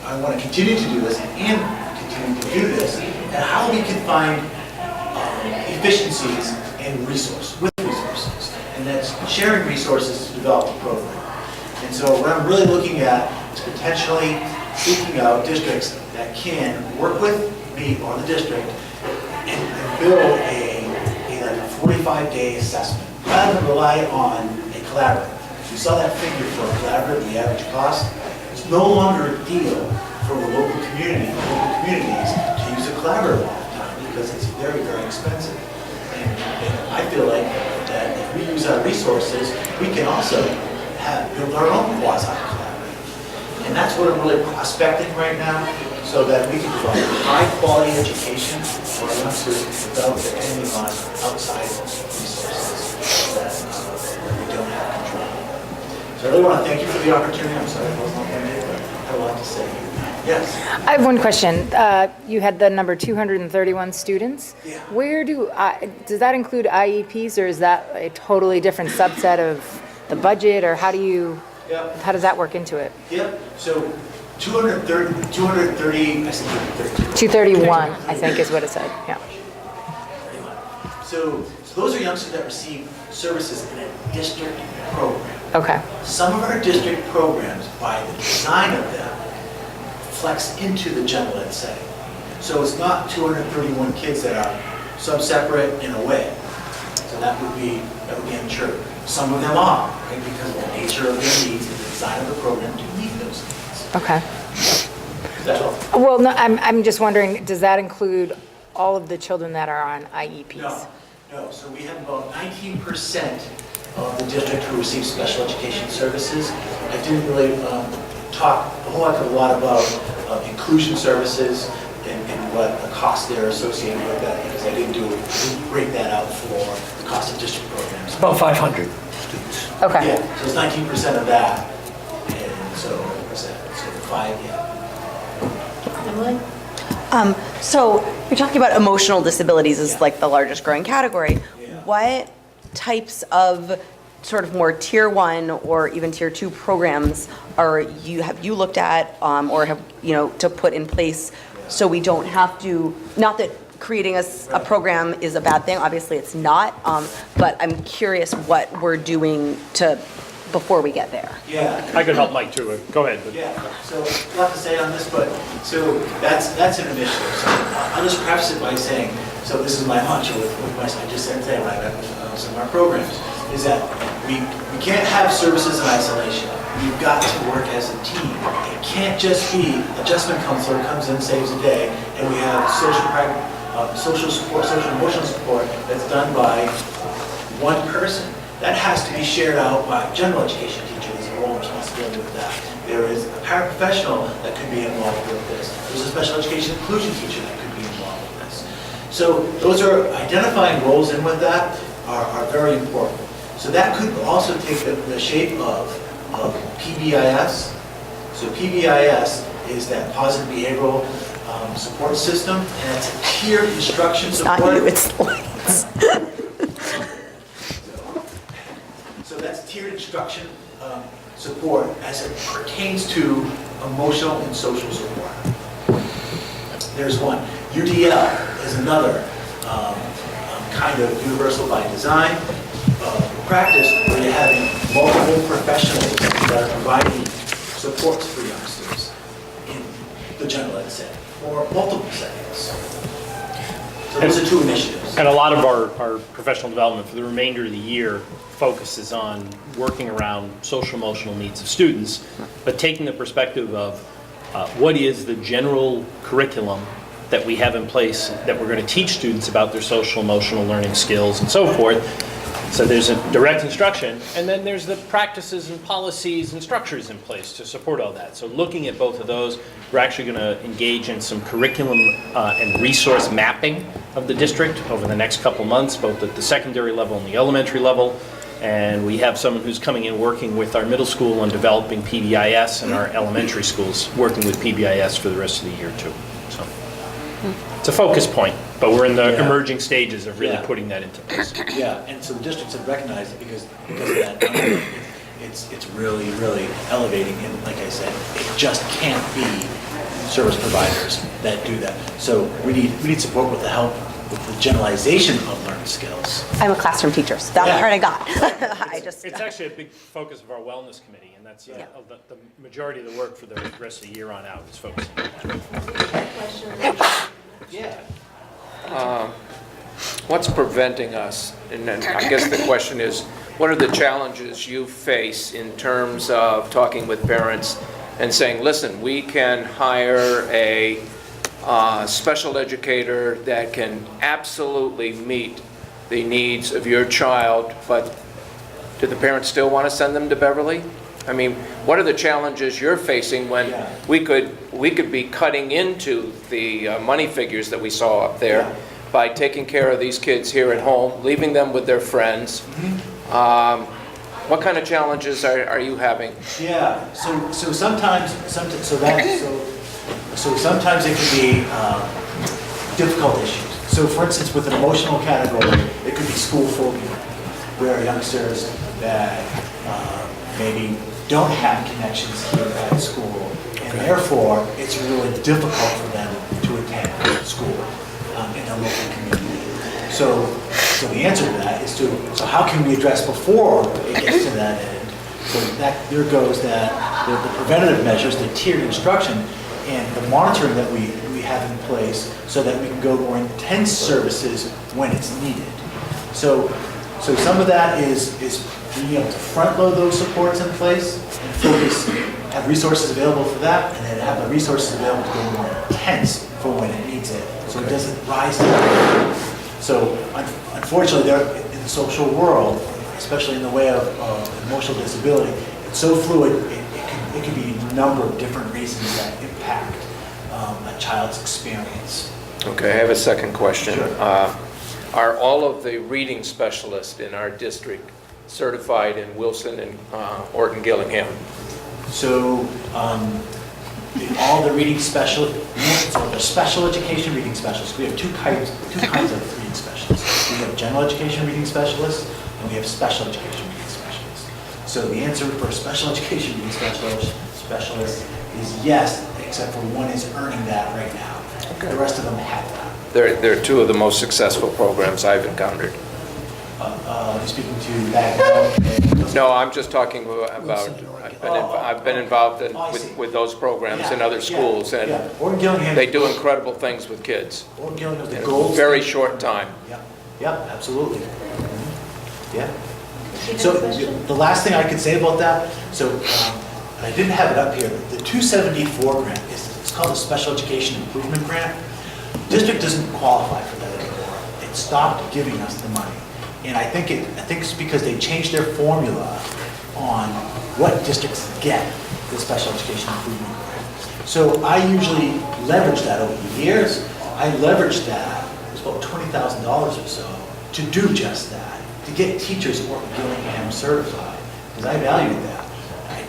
I want to continue to do this and continue to do this, and how we can find efficiencies and resources. And that's sharing resources to develop a program. And so what I'm really looking at is potentially seeking out districts that can work with me or the district and build a 45-day assessment rather than rely on a collaborative. You saw that figure for a collaborative, the average cost. It's no longer a deal for the local communities to use a collaborative all the time because it's very, very expensive. And I feel like that if we use our resources, we can also build our own quasi-collaborative. And that's what I'm really prospecting right now, so that we can provide high-quality education for our youngsters without depending on outside resources that we don't have control of. So I really want to thank you for the opportunity. I'm sorry I wasn't on there, but I have a lot to say. Yes? I have one question. You had the number 231 students. Yeah. Where does that include IEPs, or is that a totally different subset of the budget, or how does that work into it? Yep. So 230, I said 230. 231, I think is what it said, yeah. So those are youngsters that receive services in a district program. Okay, Some of our district programs, by the design of them, flex into the general ed setting. So it's not 231 kids that are sub-separate in a way. So that would be untrue. Some of them are, right, because of the nature of their needs and the design of the program to meet those needs. okay. That's all. Well, no, I'm just wondering, does that include all of the children that are on IEPs? No. So we have about 19% of the district who receive special education services. I didn't really talk a whole heck of a lot about inclusion services and what the costs there are associated with that, because I didn't break that out for the cost of district programs. About 500 students. Okay. Yeah, so it's 19% of that, and so what's that? So 5, yeah. Emily? So you're talking about emotional disabilities as like the largest growing category. Yeah. What types of sort of more tier 1 or even tier 2 programs have you looked at or have, to put in place so we don't have to, not that creating a program is a bad thing, obviously it's not, but I'm curious what we're doing before we get there. Yeah. I could help Mike too. Go ahead. Yeah, so a lot to say on this, but so that's an initiative. So I'll just preface it by saying, so this is my mantra with my, I just said today when I met with some of our programs, is that we can't have services in isolation. We've got to work as a team. It can't just be adjustment counselor comes in, saves a day, and we have social support, social emotional support that's done by one person. That has to be shared out by a general education teacher. There's a role and responsibility with that. There is a paraprofessional that could be involved with this. There's a special education inclusion teacher that could be involved with this. So those are identifying roles in with that are very important. So that could also take the shape of of PBIS. So PBIS is that positive behavioral support system, and it's a tiered instruction support. Not you, it's lights. So that's tiered instruction support as it pertains to emotional and social support. There's one. UDL is another kind of universal by design practice where you're having multiple professionals that are providing supports for youngsters in the general ed setting or multiple settings. So those are two initiatives. And a lot of our professional development for the remainder of the year focuses on working around social emotional needs of students, but taking the perspective of what is the general curriculum that we have in place that we're going to teach students about their social emotional learning skills and so forth. So there's a direct instruction, and then there's the practices and policies and structures in place to support all that. So looking at both of those, we're actually going to engage in some curriculum and resource mapping of the district over the next couple months, both at the secondary level and the elementary level. And we have someone who's coming in working with our middle school on developing PBIS, and our elementary schools working with PBIS for the rest of the year too. So it's a focus point, but we're in the emerging stages of really putting that into place. Yeah, and so the districts have recognized it because of that. It's really, really elevating, and like I said, it just can't be service providers that do that. So we need support with the help with the generalization of learning skills. I'm a classroom teacher, so that part I got. It's actually a big focus of our wellness committee, and that's the majority of the work for the rest of the year on out is focusing on that. Yeah. What's preventing us? And then I guess the question is, what are the challenges you face in terms of talking with parents and saying, listen, we can hire a special educator that can absolutely meet the needs of your child, but do the parents still want to send them to Beverly? I mean, what are the challenges you're facing when we could be cutting into the money figures that we saw up there by taking care of these kids here at home, leaving them with their friends? What kind of challenges are you having? Yeah. So sometimes it can be difficult issues. So for instance, with an emotional category, it could be school phobia, where youngsters that maybe don't have connections here at school, and therefore it's really difficult for them to attend school in a local community. So the answer to that is so how can we address before it gets to that end? So that there goes that the preventative measures, the tiered instruction, and the monitoring that we have in place so that we can go more intense services when it's needed. So some of that is being able to front load those supports in place and focus, have resources available for that, and then have the resources available to go more intense for when it needs it, so it doesn't rise to that. So unfortunately, in the social world, especially in the way of emotional disability, it's so fluid, it can be a number of different reasons that impact a child's experience. Okay, I have a second question. Sure. Are all of the reading specialists in our district certified in Wilson and Orton Gillingham? So all the reading specialists, so the special education reading specialists, we have two kinds of reading specialists. We have general education reading specialists, and we have special education reading specialists. So the answer for a special education reading specialist is yes, except for one is earning that right now. Okay. The rest of them have that. They're two of the most successful programs I've encountered. You're speaking to that? No, I'm just talking about, I've been involved with those programs in other schools, and they do incredible things with kids in a very short time. Yeah, absolutely. Yeah. So the last thing I could say about that, I didn't have it up here, the 274 grant, it's called a Special Education Improvement Grant. The district doesn't qualify for that anymore. It stopped giving us the money. And I think it's because they changed their formula on what districts get the Special Education Improvement Grant. So I usually leverage that over the years. I leveraged that, it was about $20,000 or so, to do just that, to get teachers at Orton Gillingham certified, because I valued that.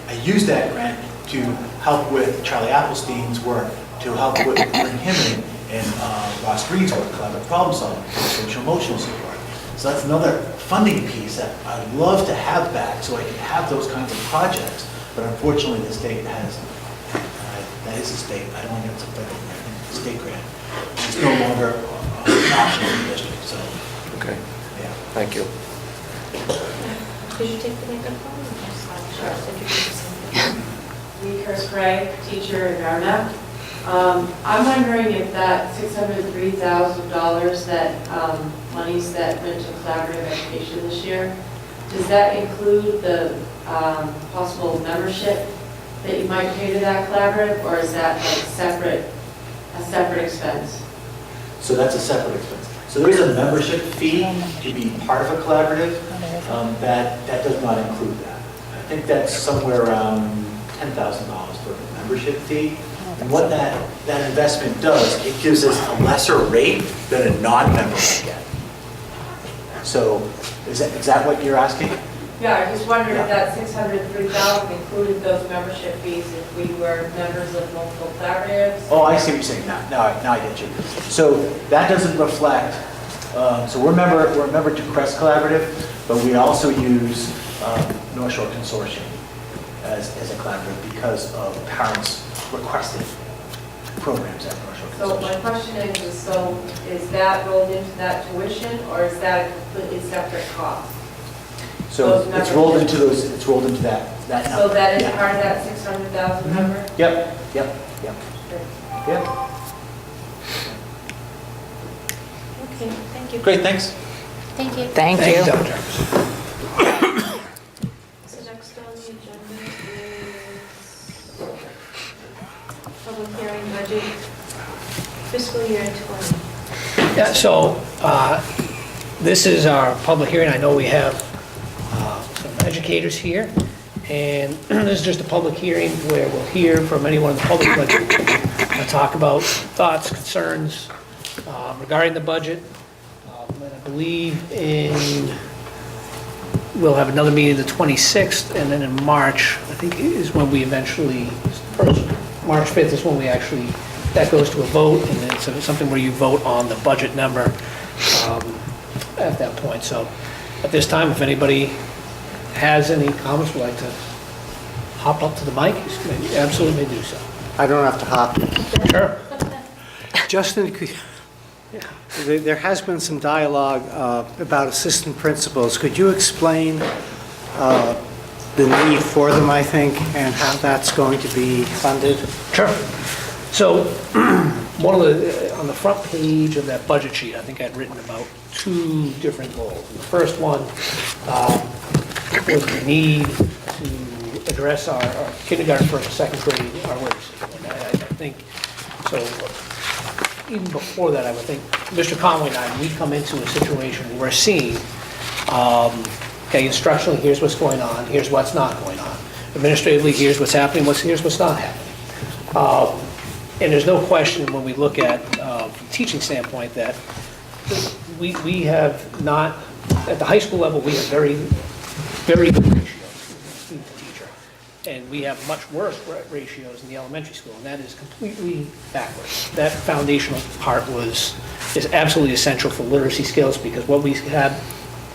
I used that grant to help with Charlie Applestein's work, to help with bring him in, and Ross Green's work, collaborative problem solving, social emotional support. So that's another funding piece that I'd love to have back so I can have those kinds of projects. But unfortunately, the state has, that is a state, I don't think it's a federal grant, I think it's a state grant. It's no longer an option in the district, so, Okay, yeah. thank you. Could you take the microphone? Sure. Introduce yourself. Me, Chris Gray, teacher in Merrimack. I'm wondering if that $603,000 that monies that went to collaborative education this year, does that include the possible membership that you might pay to that collaborative, or is that like a separate expense? So that's a separate expense. So there is a membership fee to be part of a collaborative. That does not include that. I think that's somewhere around $10,000 for a membership fee. And what that investment does, it gives us a lesser rate than a non-member would get. So is that what you're asking? Yeah, I just wondered if that $603,000 included those membership fees if we were members of multiple collaboratives. Oh, I see what you're saying now. Now I get you. So that doesn't reflect. So we're a member to Crest Collaborative, but we also use North Shore Consortium as a collaborative because of parents requested programs at North Shore So Consortium. my question is that rolled into that tuition, or is that a completely separate cost? So those it's rolled memberships. into those. It's rolled into that number. So that is Yeah. part of that 600,000 number? Yep. Okay, thank you. Great, thanks. Thank you. Thank Thank you. you, Dr. Jarvis. So next on the agenda is public hearing budget fiscal year 20. Yeah, so this is our public hearing. I know we have some educators here, and this is just a public hearing where we'll hear from anyone in the public to talk about thoughts, concerns regarding the budget. And I believe we'll have another meeting the 26th, and then in March, I think is when we eventually, March 5th is when we actually, that goes to a vote, and then it's something where you vote on the budget number at that point. So at this time, if anybody has any comments, would like to hop up to the mic, you absolutely may do so. I don't have to hop. Sure. Justin, there has been some dialogue about assistant principals. Could you explain the need for them, I think, and how that's going to be funded? Sure. So one of on the front page of that budget sheet, I think I'd written about two different goals. And the first one was the need to address our kindergarten, first, and second grade, our literacy. And I think, so even before that, I would think, Mr. Conway and I, we come into a situation where we're seeing, okay, instructionally, here's what's going on, here's what's not going on. Administratively, here's what's happening, here's what's not happening. And there's no question when we look at, from a teaching standpoint, that we have not, at the high school level, we have very, very good ratios, student to teacher. And we have much worse ratios in the elementary school, and that is completely backwards. That foundational part is absolutely essential for literacy skills, because what we have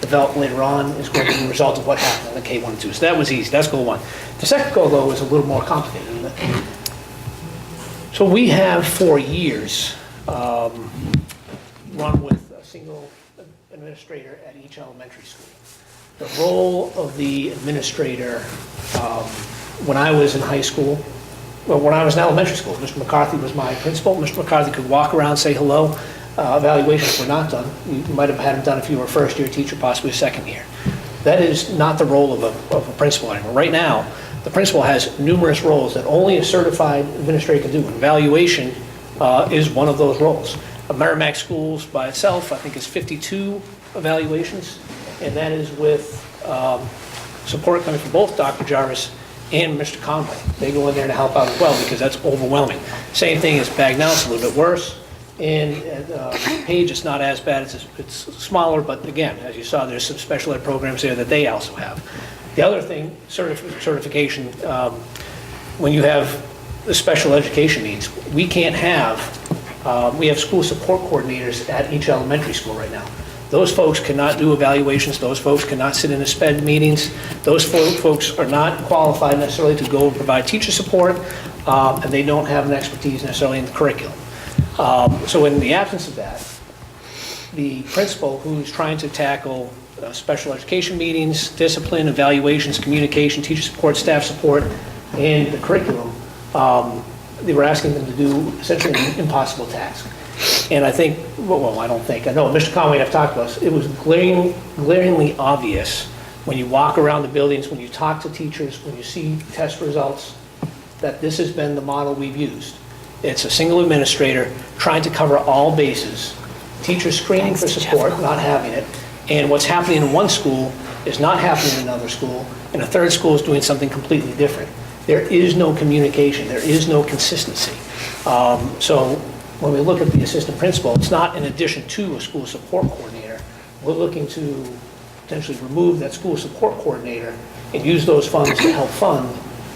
developed later on is going to be the result of what happened in the K-1 and 2. So that was easy, that's goal one. The second goal, though, is a little more complicated, isn't it? So we have for years run with a single administrator at each elementary school. The role of the administrator, when I was in high school, well, when I was in elementary school, Mr. McCarthy was my principal. Mr. McCarthy could walk around, say hello. Evaluations were not done. You might have had them done if you were a first-year teacher, possibly a second year. That is not the role of a principal anymore. Right now, the principal has numerous roles that only a certified administrator can do. Evaluation is one of those roles. Merrimack Schools by itself, I think, is 52 evaluations, and that is with support coming from both Dr. Jarvis and Mr. Conway. They go in there to help out as well, because that's overwhelming. Same thing as Bagnell, it's a little bit worse. And Page, it's not as bad, it's smaller, but again, as you saw, there's some special ed programs there that they also have. The other thing, certification, when you have the special education needs, we can't have, we have school support coordinators at each elementary school right now. Those folks cannot do evaluations, those folks cannot sit in the SPED meetings, those folks are not qualified necessarily to go and provide teacher support, and they don't have an expertise necessarily in the curriculum. So in the absence of that, the principal who's trying to tackle special education meetings, discipline, evaluations, communication, teacher support, staff support, and the curriculum, they were asking them to do essentially an impossible task. And I think, well, I don't think, I know Mr. Conway and I've talked about this, it was glaringly obvious when you walk around the buildings, when you talk to teachers, when you see test results, that this has been the model we've used. It's a single administrator trying to cover all bases, teacher screening for support, not having it, and what's happening in one school is not happening in another school, and a third school is doing something completely different. There is no communication, there is no consistency. So when we look at the assistant principal, it's not in addition to a school support coordinator. We're looking to potentially remove that school support coordinator and use those funds to help fund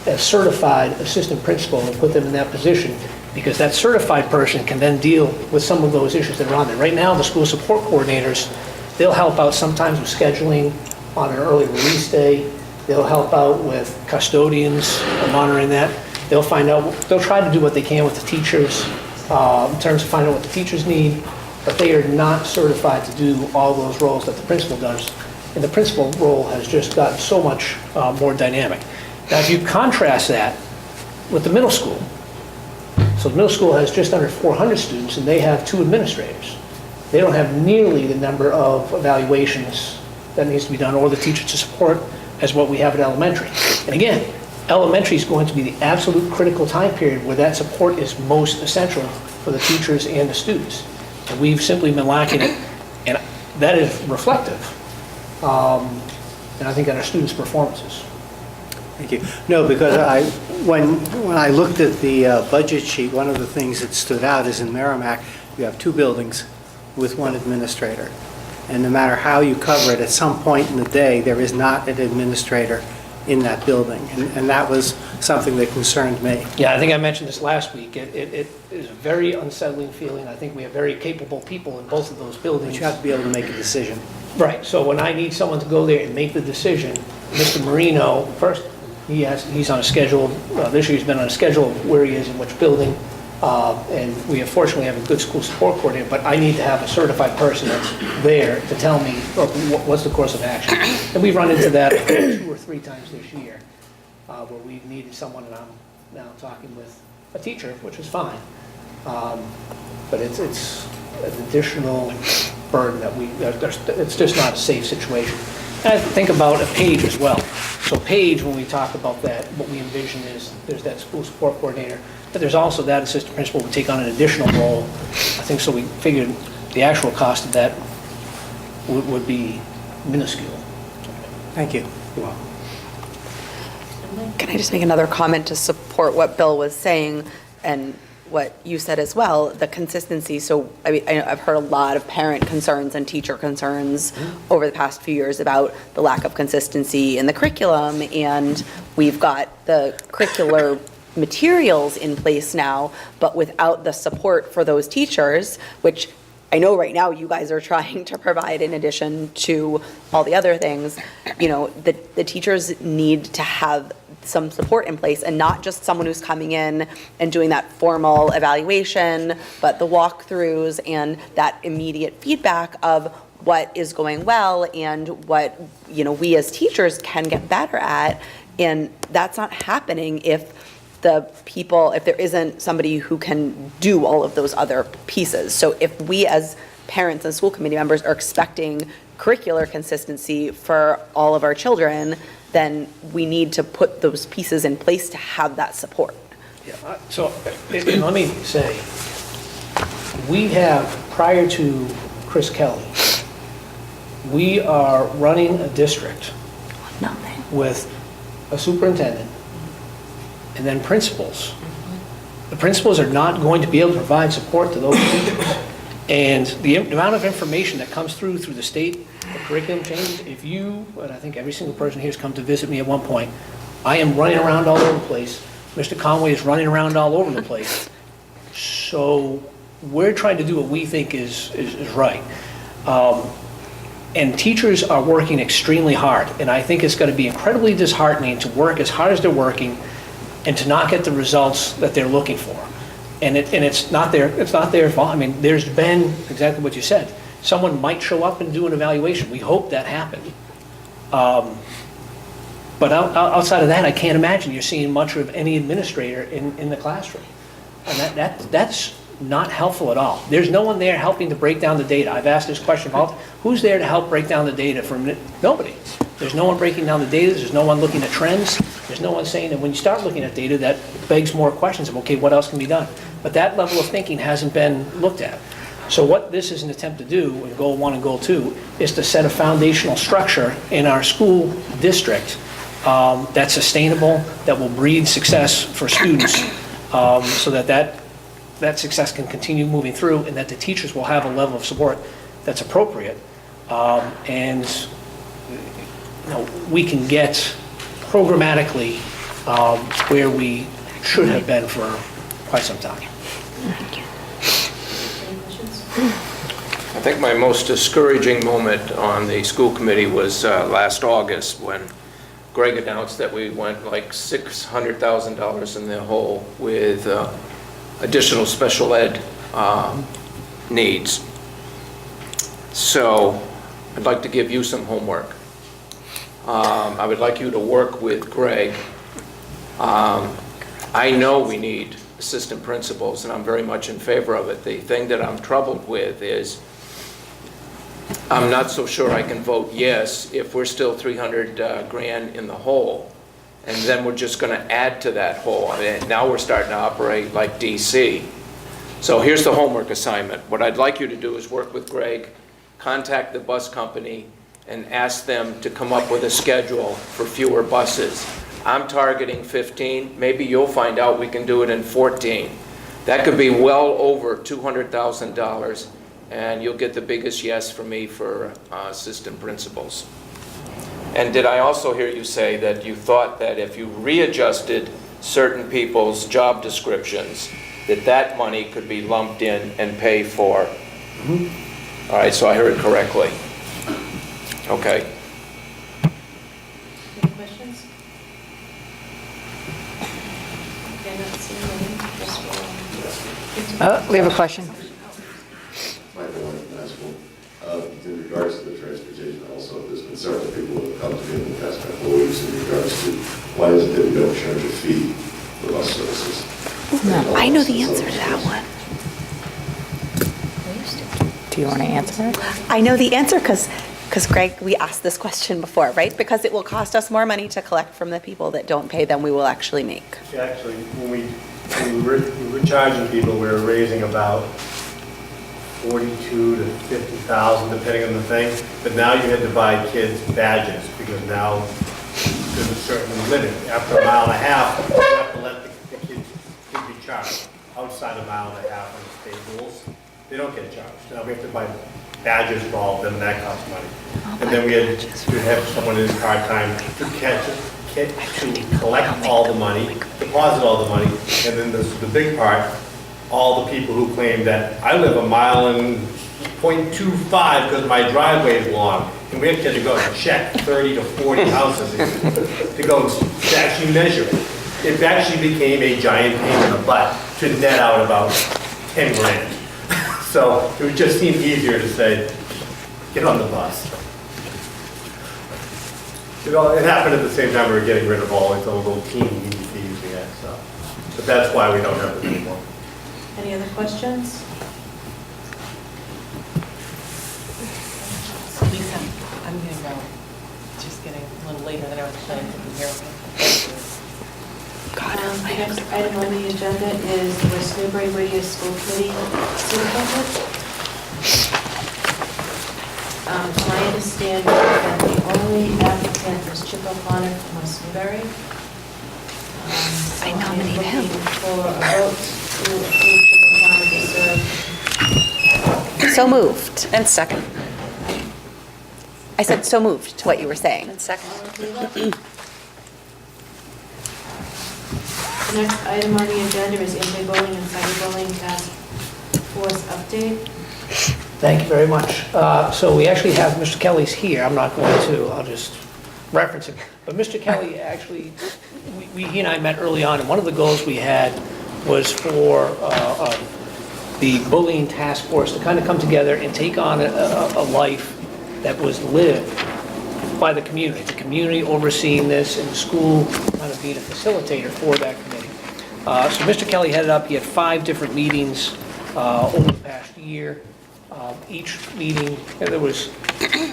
a certified assistant principal and put them in that position, because that certified person can then deal with some of those issues that are on there. Right now, the school support coordinators, they'll help out sometimes with scheduling on an early release day. They'll help out with custodians and monitoring that. They'll try to do what they can with the teachers in terms of finding out what the teachers need, but they are not certified to do all those roles that the principal does. And the principal role has just gotten so much more dynamic. Now, if you contrast that with the middle school, so the middle school has just under 400 students and they have 2 administrators. They don't have nearly the number of evaluations that needs to be done or the teacher to support as what we have at elementary. And again, elementary is going to be the absolute critical time period where that support is most essential for the teachers and the students. And we've simply been lacking it, and that is reflective, and I think on our students' performances. Thank you. No, because when I looked at the budget sheet, one of the things that stood out is in Merrimack, you have 2 buildings with 1 administrator. And no matter how you cover it, at some point in the day, there is not an administrator in that building. And that was something that concerned me. Yeah, I think I mentioned this last week. It is a very unsettling feeling. I think we have very capable people in both of those buildings. But you have to be able to make a decision. Right, so when I need someone to go there and make the decision, Mr. Marino, first, he's on a schedule, this year he's been on a schedule of where he is in which building, and we fortunately have a good school support coordinator, but I need to have a certified person that's there to tell me what's the course of action. And we've run into that 2 or 3 times this year, where we've needed someone, and I'm now talking with a teacher, which is fine. But it's an additional burden that it's just not a safe situation. And I think about a PAGE as well. So PAGE, when we talk about that, what we envision is there's that school support coordinator, but there's also that assistant principal would take on an additional role. I think so we figured the actual cost of that would be minuscule. Thank you. You're welcome. Can I just make another comment to support what Bill was saying and what you said as well, the consistency. So I mean, I've heard a lot of parent concerns and teacher concerns over the past few years about the lack of consistency in the curriculum, and we've got the curricular materials in place now, but without the support for those teachers, which I know right now you guys are trying to provide in addition to all the other things. You know, the teachers need to have some support in place, and not just someone who's coming in and doing that formal evaluation, but the walkthroughs and that immediate feedback of what is going well and what, you know, we as teachers can get better at. And that's not happening if there isn't somebody who can do all of those other pieces. So if we as parents and school committee members are expecting curricular consistency for all of our children, then we need to put those pieces in place to have that support. Yeah, so and let me say, we have, prior to Chris Kelly, we are running a district with a superintendent and then principals. The principals are not going to be able to provide support to those teachers. And the amount of information that comes through the state, the curriculum changes, if you, and I think every single person here has come to visit me at one point, I am running around all over the place. Mr. Conway is running around all over the place. So we're trying to do what we think is right. And teachers are working extremely hard, and I think it's going to be incredibly disheartening to work as hard as they're working and to not get the results that they're looking for. And it's not their fault. I mean, there's been exactly what you said. Someone might show up and do an evaluation. We hope that happened. But outside of that, I can't imagine you're seeing much of any administrator in the classroom. And that's not helpful at all. There's no one there helping to break down the data. I've asked this question about who's there to help break down the data from nobody. There's no one breaking down the data. There's no one looking at trends. There's no one saying that when you start looking at data, that begs more questions of, okay, what else can be done? But that level of thinking hasn't been looked at. So what this is an attempt to do in Goal 1 and Goal 2 is to set a foundational structure in our school district that's sustainable, that will breed success for students, so that success can continue moving through, and that the teachers will have a level of support that's appropriate. And we can get programmatically where we should have been for quite some time. Any questions? I think my most discouraging moment on the school committee was last August when Greg announced that we went like $600,000 in the hole with additional special ed needs. So I'd like to give you some homework. I would like you to work with Greg. I know we need assistant principals, and I'm very much in favor of it. The thing that I'm troubled with is I'm not so sure I can vote yes if we're still 300 grand in the hole, and then we're just going to add to that hole. I mean, now we're starting to operate like DC. So here's the homework assignment. What I'd like you to do is work with Greg, contact the bus company, and ask them to come up with a schedule for fewer buses. I'm targeting 15. Maybe you'll find out we can do it in 14. That could be well over $200,000, and you'll get the biggest yes from me for assistant principals. And did I also hear you say that you thought that if you readjusted certain people's job descriptions, that money could be lumped in and pay for? Mm-hmm. All right, so I heard correctly. Okay. Any questions? Okay, not seeing any. Just roll. We have a question. Michael Wayne, high school. In regards to the transportation also, there's been several people who have come to me in the past couple of weeks in regards to why is it that we don't charge a fee for bus services? No, I know the answer to that one. Do you want to answer it? I know the answer because Greg, we asked this question before, right? Because it will cost us more money to collect from the people that don't pay than we will actually make. Actually, when we were charging people, we were raising about 42 to 50,000, depending on the thing. But now you had to buy kids badges because now there's a certain limit. After a mile and a half, you have to let the kids be charged. Outside a mile and a half on the state rules, they don't get charged. Now we have to buy badges for all of them, and that costs money. And then we had to have someone in part-time to collect all the money, deposit all the money, and then the big part, all the people who claim that I live a mile and 0.25 because my driveway is long, and we have to go and check 30 to 40 houses to go to actually measure it. It actually became a giant pain in the butt to net out about 10 grand. So it would just seem easier to say, get on the bus. It happened at the same time we were getting rid of all the little teeny fees we had, so. But that's why we don't have it anymore. Any other questions? Lisa, I'm going to go. Just getting a little later than I was planning to be here. The next item on the agenda is the West Newbury Radio School Committee seat appointment. My understanding that the only applicant was Chip O'Connor from West Newbury. I nominate him. For a vote to approve Chip O'Connor to serve So moved. And second. I said so moved to what you were saying. And second. The next item on the agenda is anti-bullying and cyberbullying task force update. Thank you very much. So we actually have, Mr. Kelly's here. I'm not going to, I'll just reference him. But Mr. Kelly, actually, he and I met early on, and one of the goals we had was for the bullying task force to kind of come together and take on a life that was lived by the community overseeing this, and the school kind of being a facilitator for that committee. So Mr. Kelly headed up, he had 5 different meetings over the past year. Each meeting, there was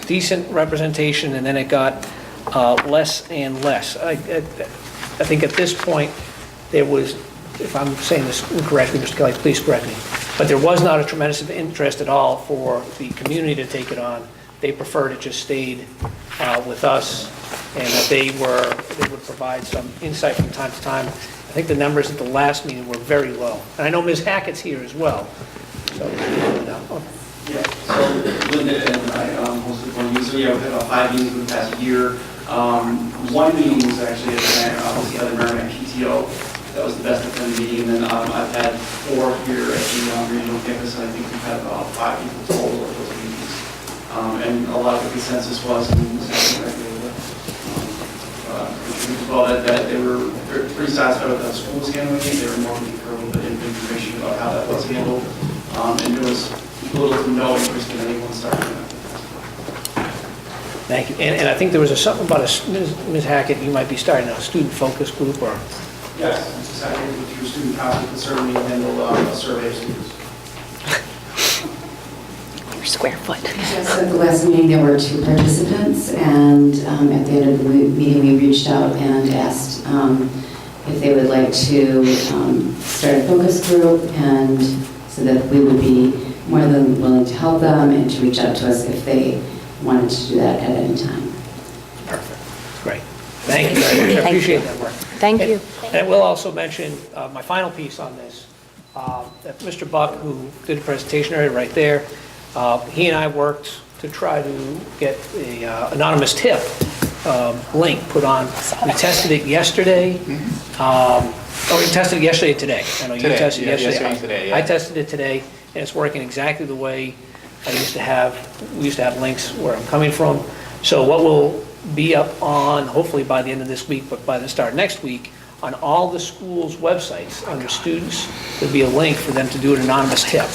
decent representation, and then it got less and less. I think at this point, there was, if I'm saying this incorrectly, Mr. Kelly, please correct me, but there was not a tremendous interest at all for the community to take it on. They preferred it just stayed with us, and that they would provide some insight from time to time. I think the numbers at the last meeting were very low. And I know Ms. Hackett's here as well. So, yeah, so Linda and I hosted one meeting, so yeah, we've had about 5 meetings in the past year. One meeting was actually at the other Merrimack PTO. That was the best attended meeting, and then I've had 4 here at the regional campus, and I think we've had about 5 people total at those meetings. And a lot of the consensus was, and was well, that they were pretty satisfied with how the school was handling it. They were more looking for a little bit of information about how that was handled, and there was little to no interest in anyone starting that. thank you. And I think there was something about Ms. Hackett, you might be starting a student focus group, or? Yes, it's decided with your student council can certainly handle a survey of students. Your square foot. Yes, at the last meeting, there were 2 participants, and at the end of the meeting, we reached out and asked if they would like to start a focus group, and so that we would be more than willing to help them and to reach out to us if they wanted to do that at any time. Perfect, great. Thank you very much, I appreciate that work. Thank you. And I will also mention my final piece on this, that Mr. Buck, who did the presentation area right there, he and I worked to try to get a anonymous tip link put on. We tested it yesterday. We tested it yesterday and today. I know you tested it yesterday. and today, yeah. I tested it today, and it's working exactly the way we used to have links where I'm coming from. So what will be up on, hopefully by the end of this week, but by the start next week, on all the schools' websites, under students, there'll be a link for them to do an anonymous tip.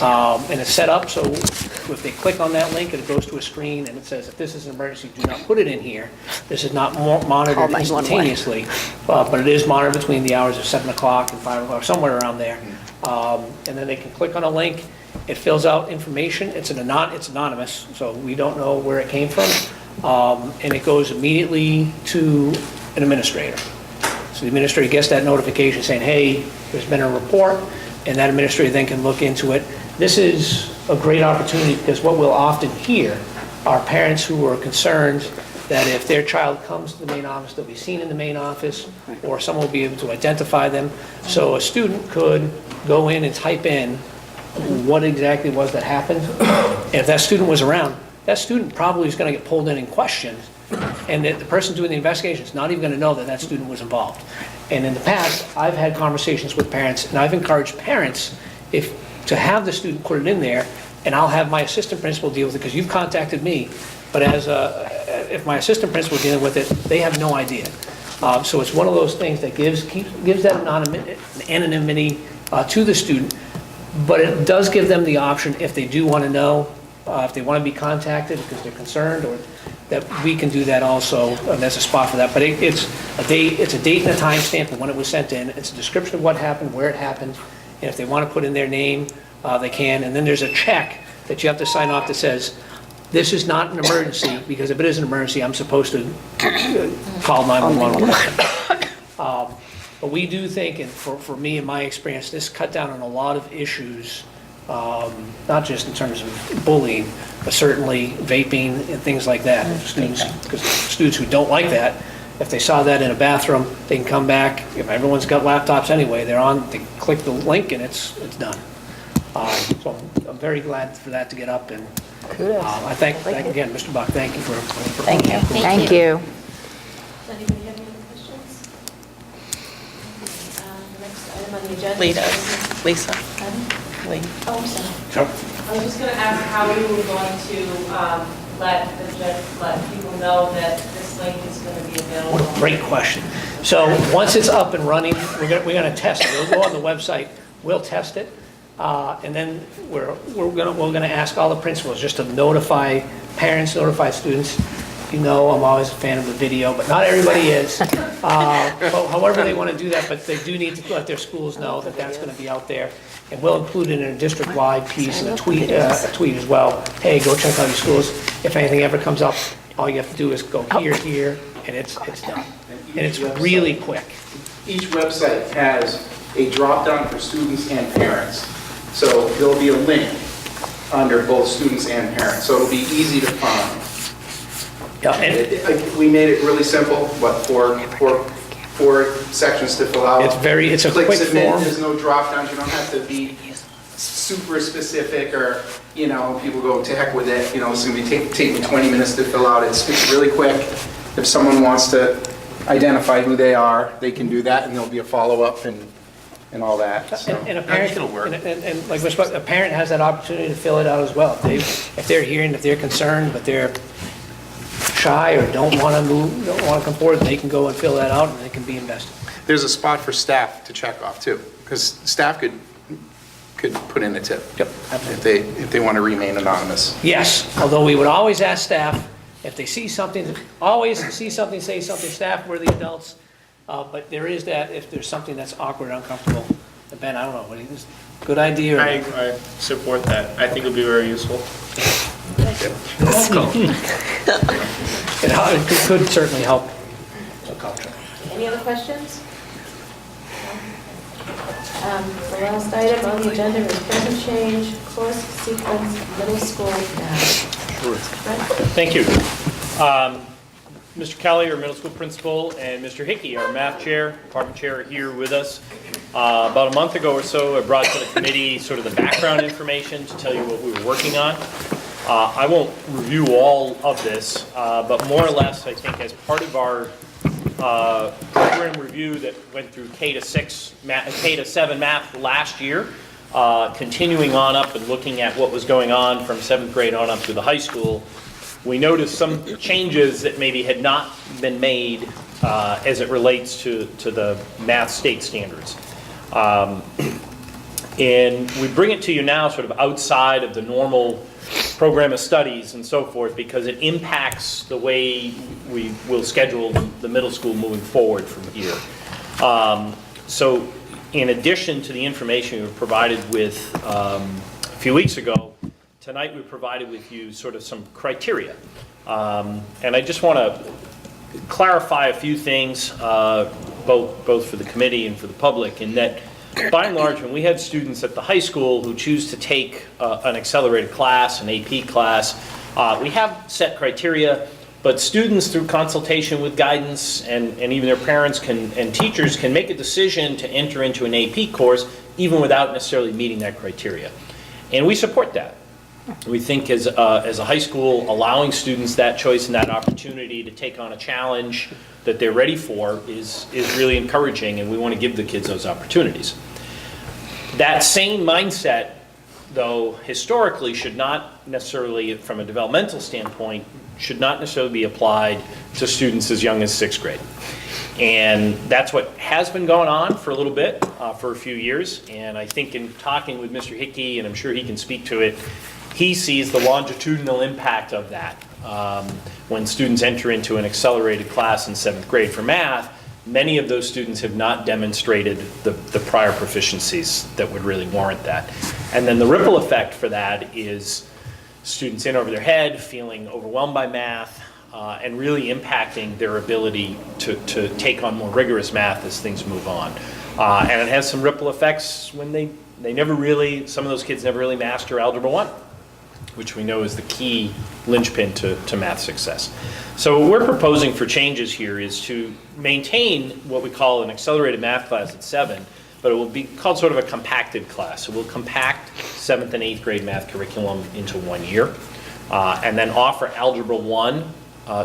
And it's set up so if they click on that link, it goes to a screen and it says, if this is an emergency, do not put it in here. This is not monitored instantaneously, but it is monitored between the hours of 7 o'clock and 5 o'clock, somewhere around there. And then they can click on a link. It fills out information. It's anonymous, so we don't know where it came from. And it goes immediately to an administrator. So the administrator gets that notification saying, hey, there's been a report, and that administrator then can look into it. This is a great opportunity because what we'll often hear are parents who are concerned that if their child comes to the main office, they'll be seen in the main office, or someone will be able to identify them. So a student could go in and type in what exactly was that happened. And if that student was around, that student probably is going to get pulled in and questioned, and the person doing the investigation is not even going to know that that student was involved. And in the past, I've had conversations with parents, and I've encouraged parents to have the student put it in there, and I'll have my assistant principal deal with it, because you've contacted me, but if my assistant principal is dealing with it, they have no idea. So it's one of those things that gives that anonymity to the student, but it does give them the option, if they do want to know, if they want to be contacted because they're concerned, or that we can do that also, and there's a spot for that. But it's a date and a time stamp of when it was sent in. It's a description of what happened, where it happened, and if they want to put in their name, they can. And then there's a check that you have to sign off that says, this is not an emergency, because if it is an emergency, I'm supposed to call 911. But we do think, and for me, in my experience, this cut down on a lot of issues, not just in terms of bullying, but certainly vaping and things like that. Because students who don't like that, if they saw that in a bathroom, they can come back. If everyone's got laptops anyway, they click the link and it's done. So I'm very glad for that to get up, and Kudos. I again, Mr. Buck, thank you for. Thank you. Thank you. Does anybody have any other questions? The next item on the agenda. Lisa. Pardon? Lee. Oh, I'm sorry. Sure. I was just going to ask how you were going to let people know that this link is going to be available. What a great question. So once it's up and running, we're gonna test it. We'll go on the website, we'll test it, and then we're gonna ask all the principals just to notify parents, notify students. You know, I'm always a fan of the video, but not everybody is. But however they want to do that, but they do need to let their schools know that that's going to be out there. And we'll include it in a district-wide piece and a tweet as well. Hey, go check out your schools. If anything ever comes up, all you have to do is go here, and it's done. And it's really quick. Each website has a drop-down for students and parents. So there'll be a link under both students and parents, so it'll be easy to find. Yeah, and We made it really simple, four sections to fill out. it's a Click quick submit, form. there's no drop-downs, you don't have to be super specific or, people go, to heck with it, it's gonna be taking 20 minutes to fill out. It's really quick. If someone wants to identify who they are, they can do that, and there'll be a follow-up and all that. So. And a parent, and like Mr. Buck, a parent has that opportunity to fill it out as well. If they're hearing, if they're concerned, but they're shy or don't want to move, don't want to come forward, they can go and fill that out and they can be invested. There's a spot for staff to check off too, because staff could put in a tip. Yep. If they want to remain anonymous. Yes, although we would always ask staff, if they see something, always see something, say something, staff, we're the adults. But there is that, if there's something that's awkward, uncomfortable, Ben, I don't know, what do you think? Good idea? Or? I support that. I think it'll be very useful. It could certainly help the culture. Any other questions? The last item on the agenda is present change, course sequence, middle school math. Sure. Thank you. Mr. Kelly, our middle school principal, and Mr. Hickey, our math chair, department chair, are here with us. About a month ago or so, I brought to the committee sort of the background information to tell you what we were working on. I won't review all of this, but more or less, I think as part of our program review that went through K to 7 math last year, continuing on up and looking at what was going on from 7th grade on up to the high school, we noticed some changes that maybe had not been made as it relates to the math state standards. And we bring it to you now sort of outside of the normal program of studies and so forth, because it impacts the way we will schedule the middle school moving forward from here. So in addition to the information we were provided with a few weeks ago, tonight we provided with you sort of some criteria. And I just want to clarify a few things, both for the committee and for the public, in that by and large, when we have students at the high school who choose to take an accelerated class, an AP class, we have set criteria, but students through consultation with guidance and even their parents and teachers can make a decision to enter into an AP course even without necessarily meeting that criteria. And we support that. We think as a high school, allowing students that choice and that opportunity to take on a challenge that they're ready for is really encouraging, and we want to give the kids those opportunities. That same mindset, though, historically should not necessarily, from a developmental standpoint, should not necessarily be applied to students as young as 6th grade. And that's what has been going on for a little bit, for a few years, and I think in talking with Mr. Hickey, and I'm sure he can speak to it, he sees the longitudinal impact of that. When students enter into an accelerated class in 7th grade for math, many of those students have not demonstrated the prior proficiencies that would really warrant that. And then the ripple effect for that is students in over their head, feeling overwhelmed by math, and really impacting their ability to take on more rigorous math as things move on. And it has some ripple effects when they never really, some of those kids never really master Algebra 1, which we know is the key linchpin to math success. So what we're proposing for changes here is to maintain what we call an accelerated math class at 7, but it will be called sort of a compacted class. So we'll compact 7th and 8th grade math curriculum into 1 year, and then offer Algebra 1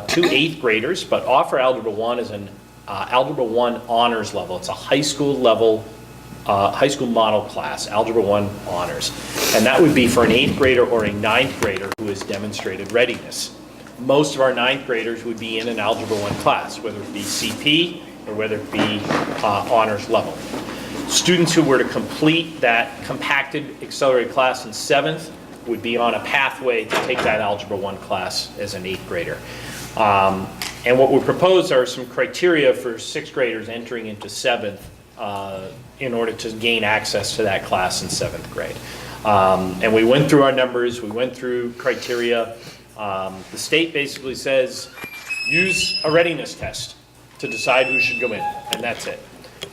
to 8th graders, but offer Algebra 1 as an Algebra 1 honors level. It's a high school level, high school model class, Algebra 1 honors. And that would be for an 8th grader or a 9th grader who has demonstrated readiness. Most of our 9th graders would be in an Algebra 1 class, whether it be CP or whether it be honors level. Students who were to complete that compacted accelerated class in 7th would be on a pathway to take that Algebra 1 class as an 8th grader. And what we propose are some criteria for 6th graders entering into 7th in order to gain access to that class in 7th grade. And we went through our numbers, we went through criteria. The state basically says, use a readiness test to decide who should go in, and that's it.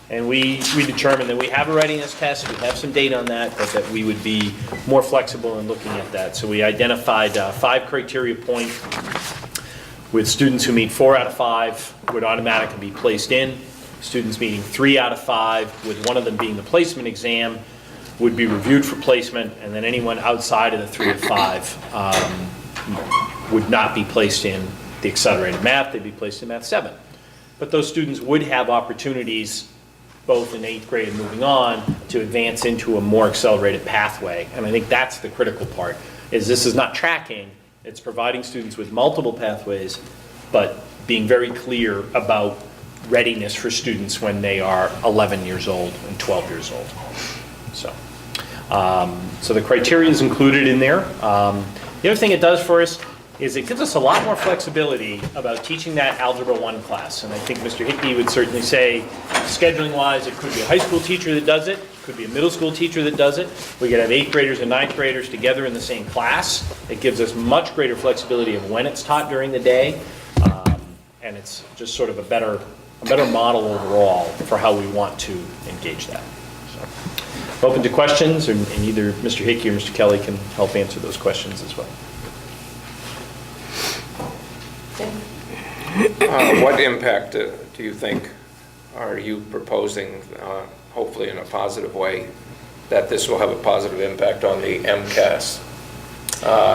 And we determined that we have a readiness test, we have some data on that, but that we would be more flexible in looking at that. So we identified 5 criteria points with students who meet 4 out of 5 would automatically be placed in. Students meeting 3 out of 5, with one of them being the placement exam, would be reviewed for placement, and then anyone outside of the 3 of 5 would not be placed in the accelerated math, they'd be placed in Math 7. But those students would have opportunities, both in 8th grade and moving on, to advance into a more accelerated pathway. And I think that's the critical part, is this is not tracking, it's providing students with multiple pathways, but being very clear about readiness for students when they are 11 years old and 12 years old. So the criteria is included in there. The other thing it does for us is it gives us a lot more flexibility about teaching that Algebra 1 class. And I think Mr. Hickey would certainly say, scheduling-wise, it could be a high school teacher that does it, could be a middle school teacher that does it. We could have 8th graders and 9th graders together in the same class. It gives us much greater flexibility of when it's taught during the day. And it's just sort of a better model overall for how we want to engage that. So, open to questions, and either Mr. Hickey or Mr. Kelly can help answer those questions as well. What impact do you think are you proposing, hopefully in a positive way, that this will have a positive impact on the MCAS?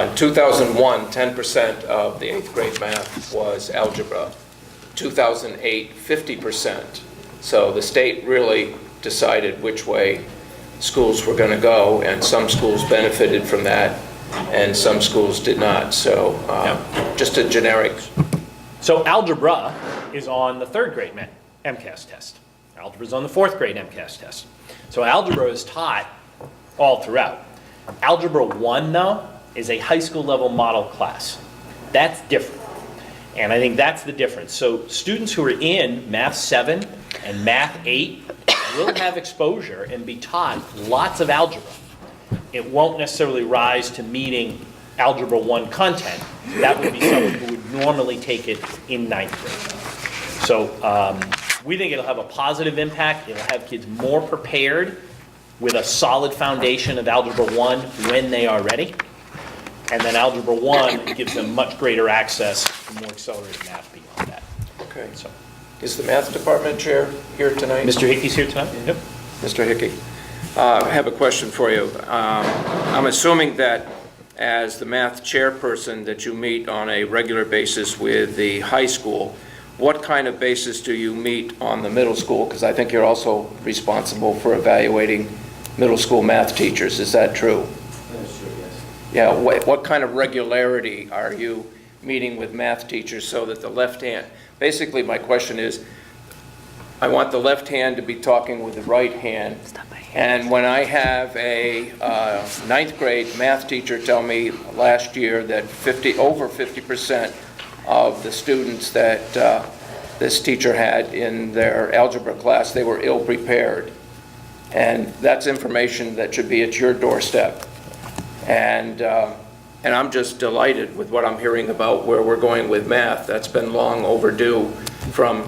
In 2001, 10% of the 8th grade math was algebra. 2008, 50%. So the state really decided which way schools were going to go, and some schools benefited from that, and some schools did not. So just a generic. So algebra is on the 3rd grade MCAS test. Algebra is on the 4th grade MCAS test. So algebra is taught all throughout. Algebra 1, though, is a high school level model class. That's different. And I think that's the difference. So students who are in Math 7 and Math 8 will have exposure and be taught lots of algebra. It won't necessarily rise to meeting Algebra 1 content. That would be someone who would normally take it in 9th grade. So we think it'll have a positive impact. It'll have kids more prepared with a solid foundation of Algebra 1 when they are ready. And then Algebra 1 gives them much greater access to more accelerated math beyond that. Okay. So, is the math department chair here tonight? Mr. Hickey's here tonight? Yep. Mr. Hickey, I have a question for you. I'm assuming that as the math chairperson that you meet on a regular basis with the high school, what kind of basis do you meet on the middle school? Because I think you're also responsible for evaluating middle school math teachers. Is that true? That's true, yes. Yeah, what kind of regularity are you meeting with math teachers so that the left hand, basically my question is, I want the left hand to be talking with the right hand. And when I have a 9th grade math teacher tell me last year that over 50% of the students that this teacher had in their algebra class, they were ill prepared. And that's information that should be at your doorstep. And I'm just delighted with what I'm hearing about where we're going with math. That's been long overdue from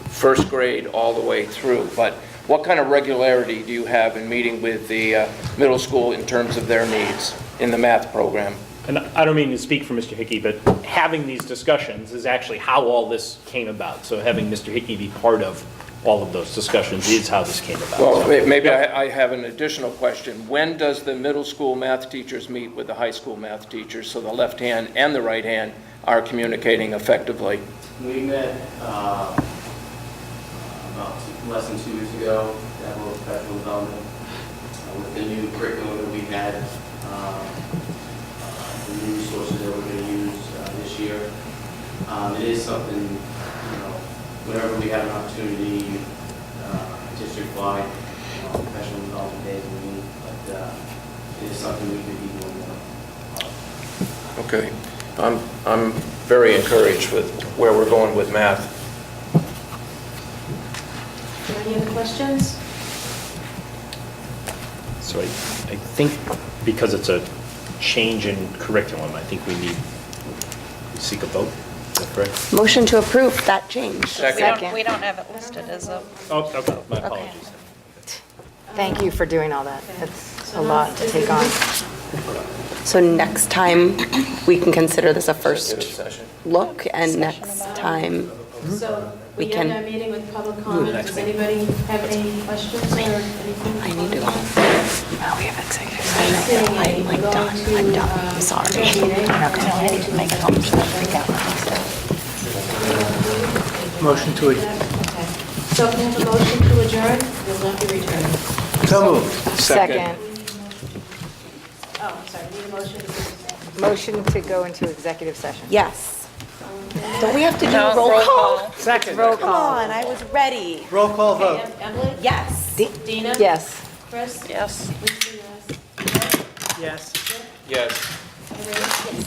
1st grade all the way through. But what kind of regularity do you have in meeting with the middle school in terms of their needs in the math program? And I don't mean to speak for Mr. Hickey, but having these discussions is actually how all this came about. So having Mr. Hickey be part of all of those discussions is how this came about. Well, So, maybe I have an additional question. When does the middle school math teachers meet with the high school math teachers, so the left hand and the right hand are communicating effectively? We met about less than 2 weeks ago to have a little professional development with the new curriculum that we had, the new resources that we're going to use this year. It is something, whenever we have an opportunity, district-wide, professional development days, we meet, but it is something we could be doing more. Okay. I'm very encouraged with where we're going with math. Any other questions? So I think because it's a change in curriculum, I think we need to seek a vote. Is that correct? Motion to approve that change. Second. We don't have it listed as a, Oh, okay, my apologies. Thank you for doing all that. It's a lot to take on. So next time, we can consider this a first Executive session. look, and next time, So We we can- end our meeting with public comment. Does anybody have any questions or anything? I need to go. Oh, we have executive session. I'm like done, I'm sorry. I need to make it home so I freak out. Motion to adjourn. Okay. So can I have a motion to adjourn? Will not be returned. So moved. Second. Oh, I'm sorry, need a motion to... Motion to go into executive session. Yes. Don't we have to do No, a roll roll call? call. Second. Roll Come call. on, I was ready. Roll call vote. Emily? Yes. Dina? Yes. Chris? yes. Lisa, yes. Yes. Yes. Irene?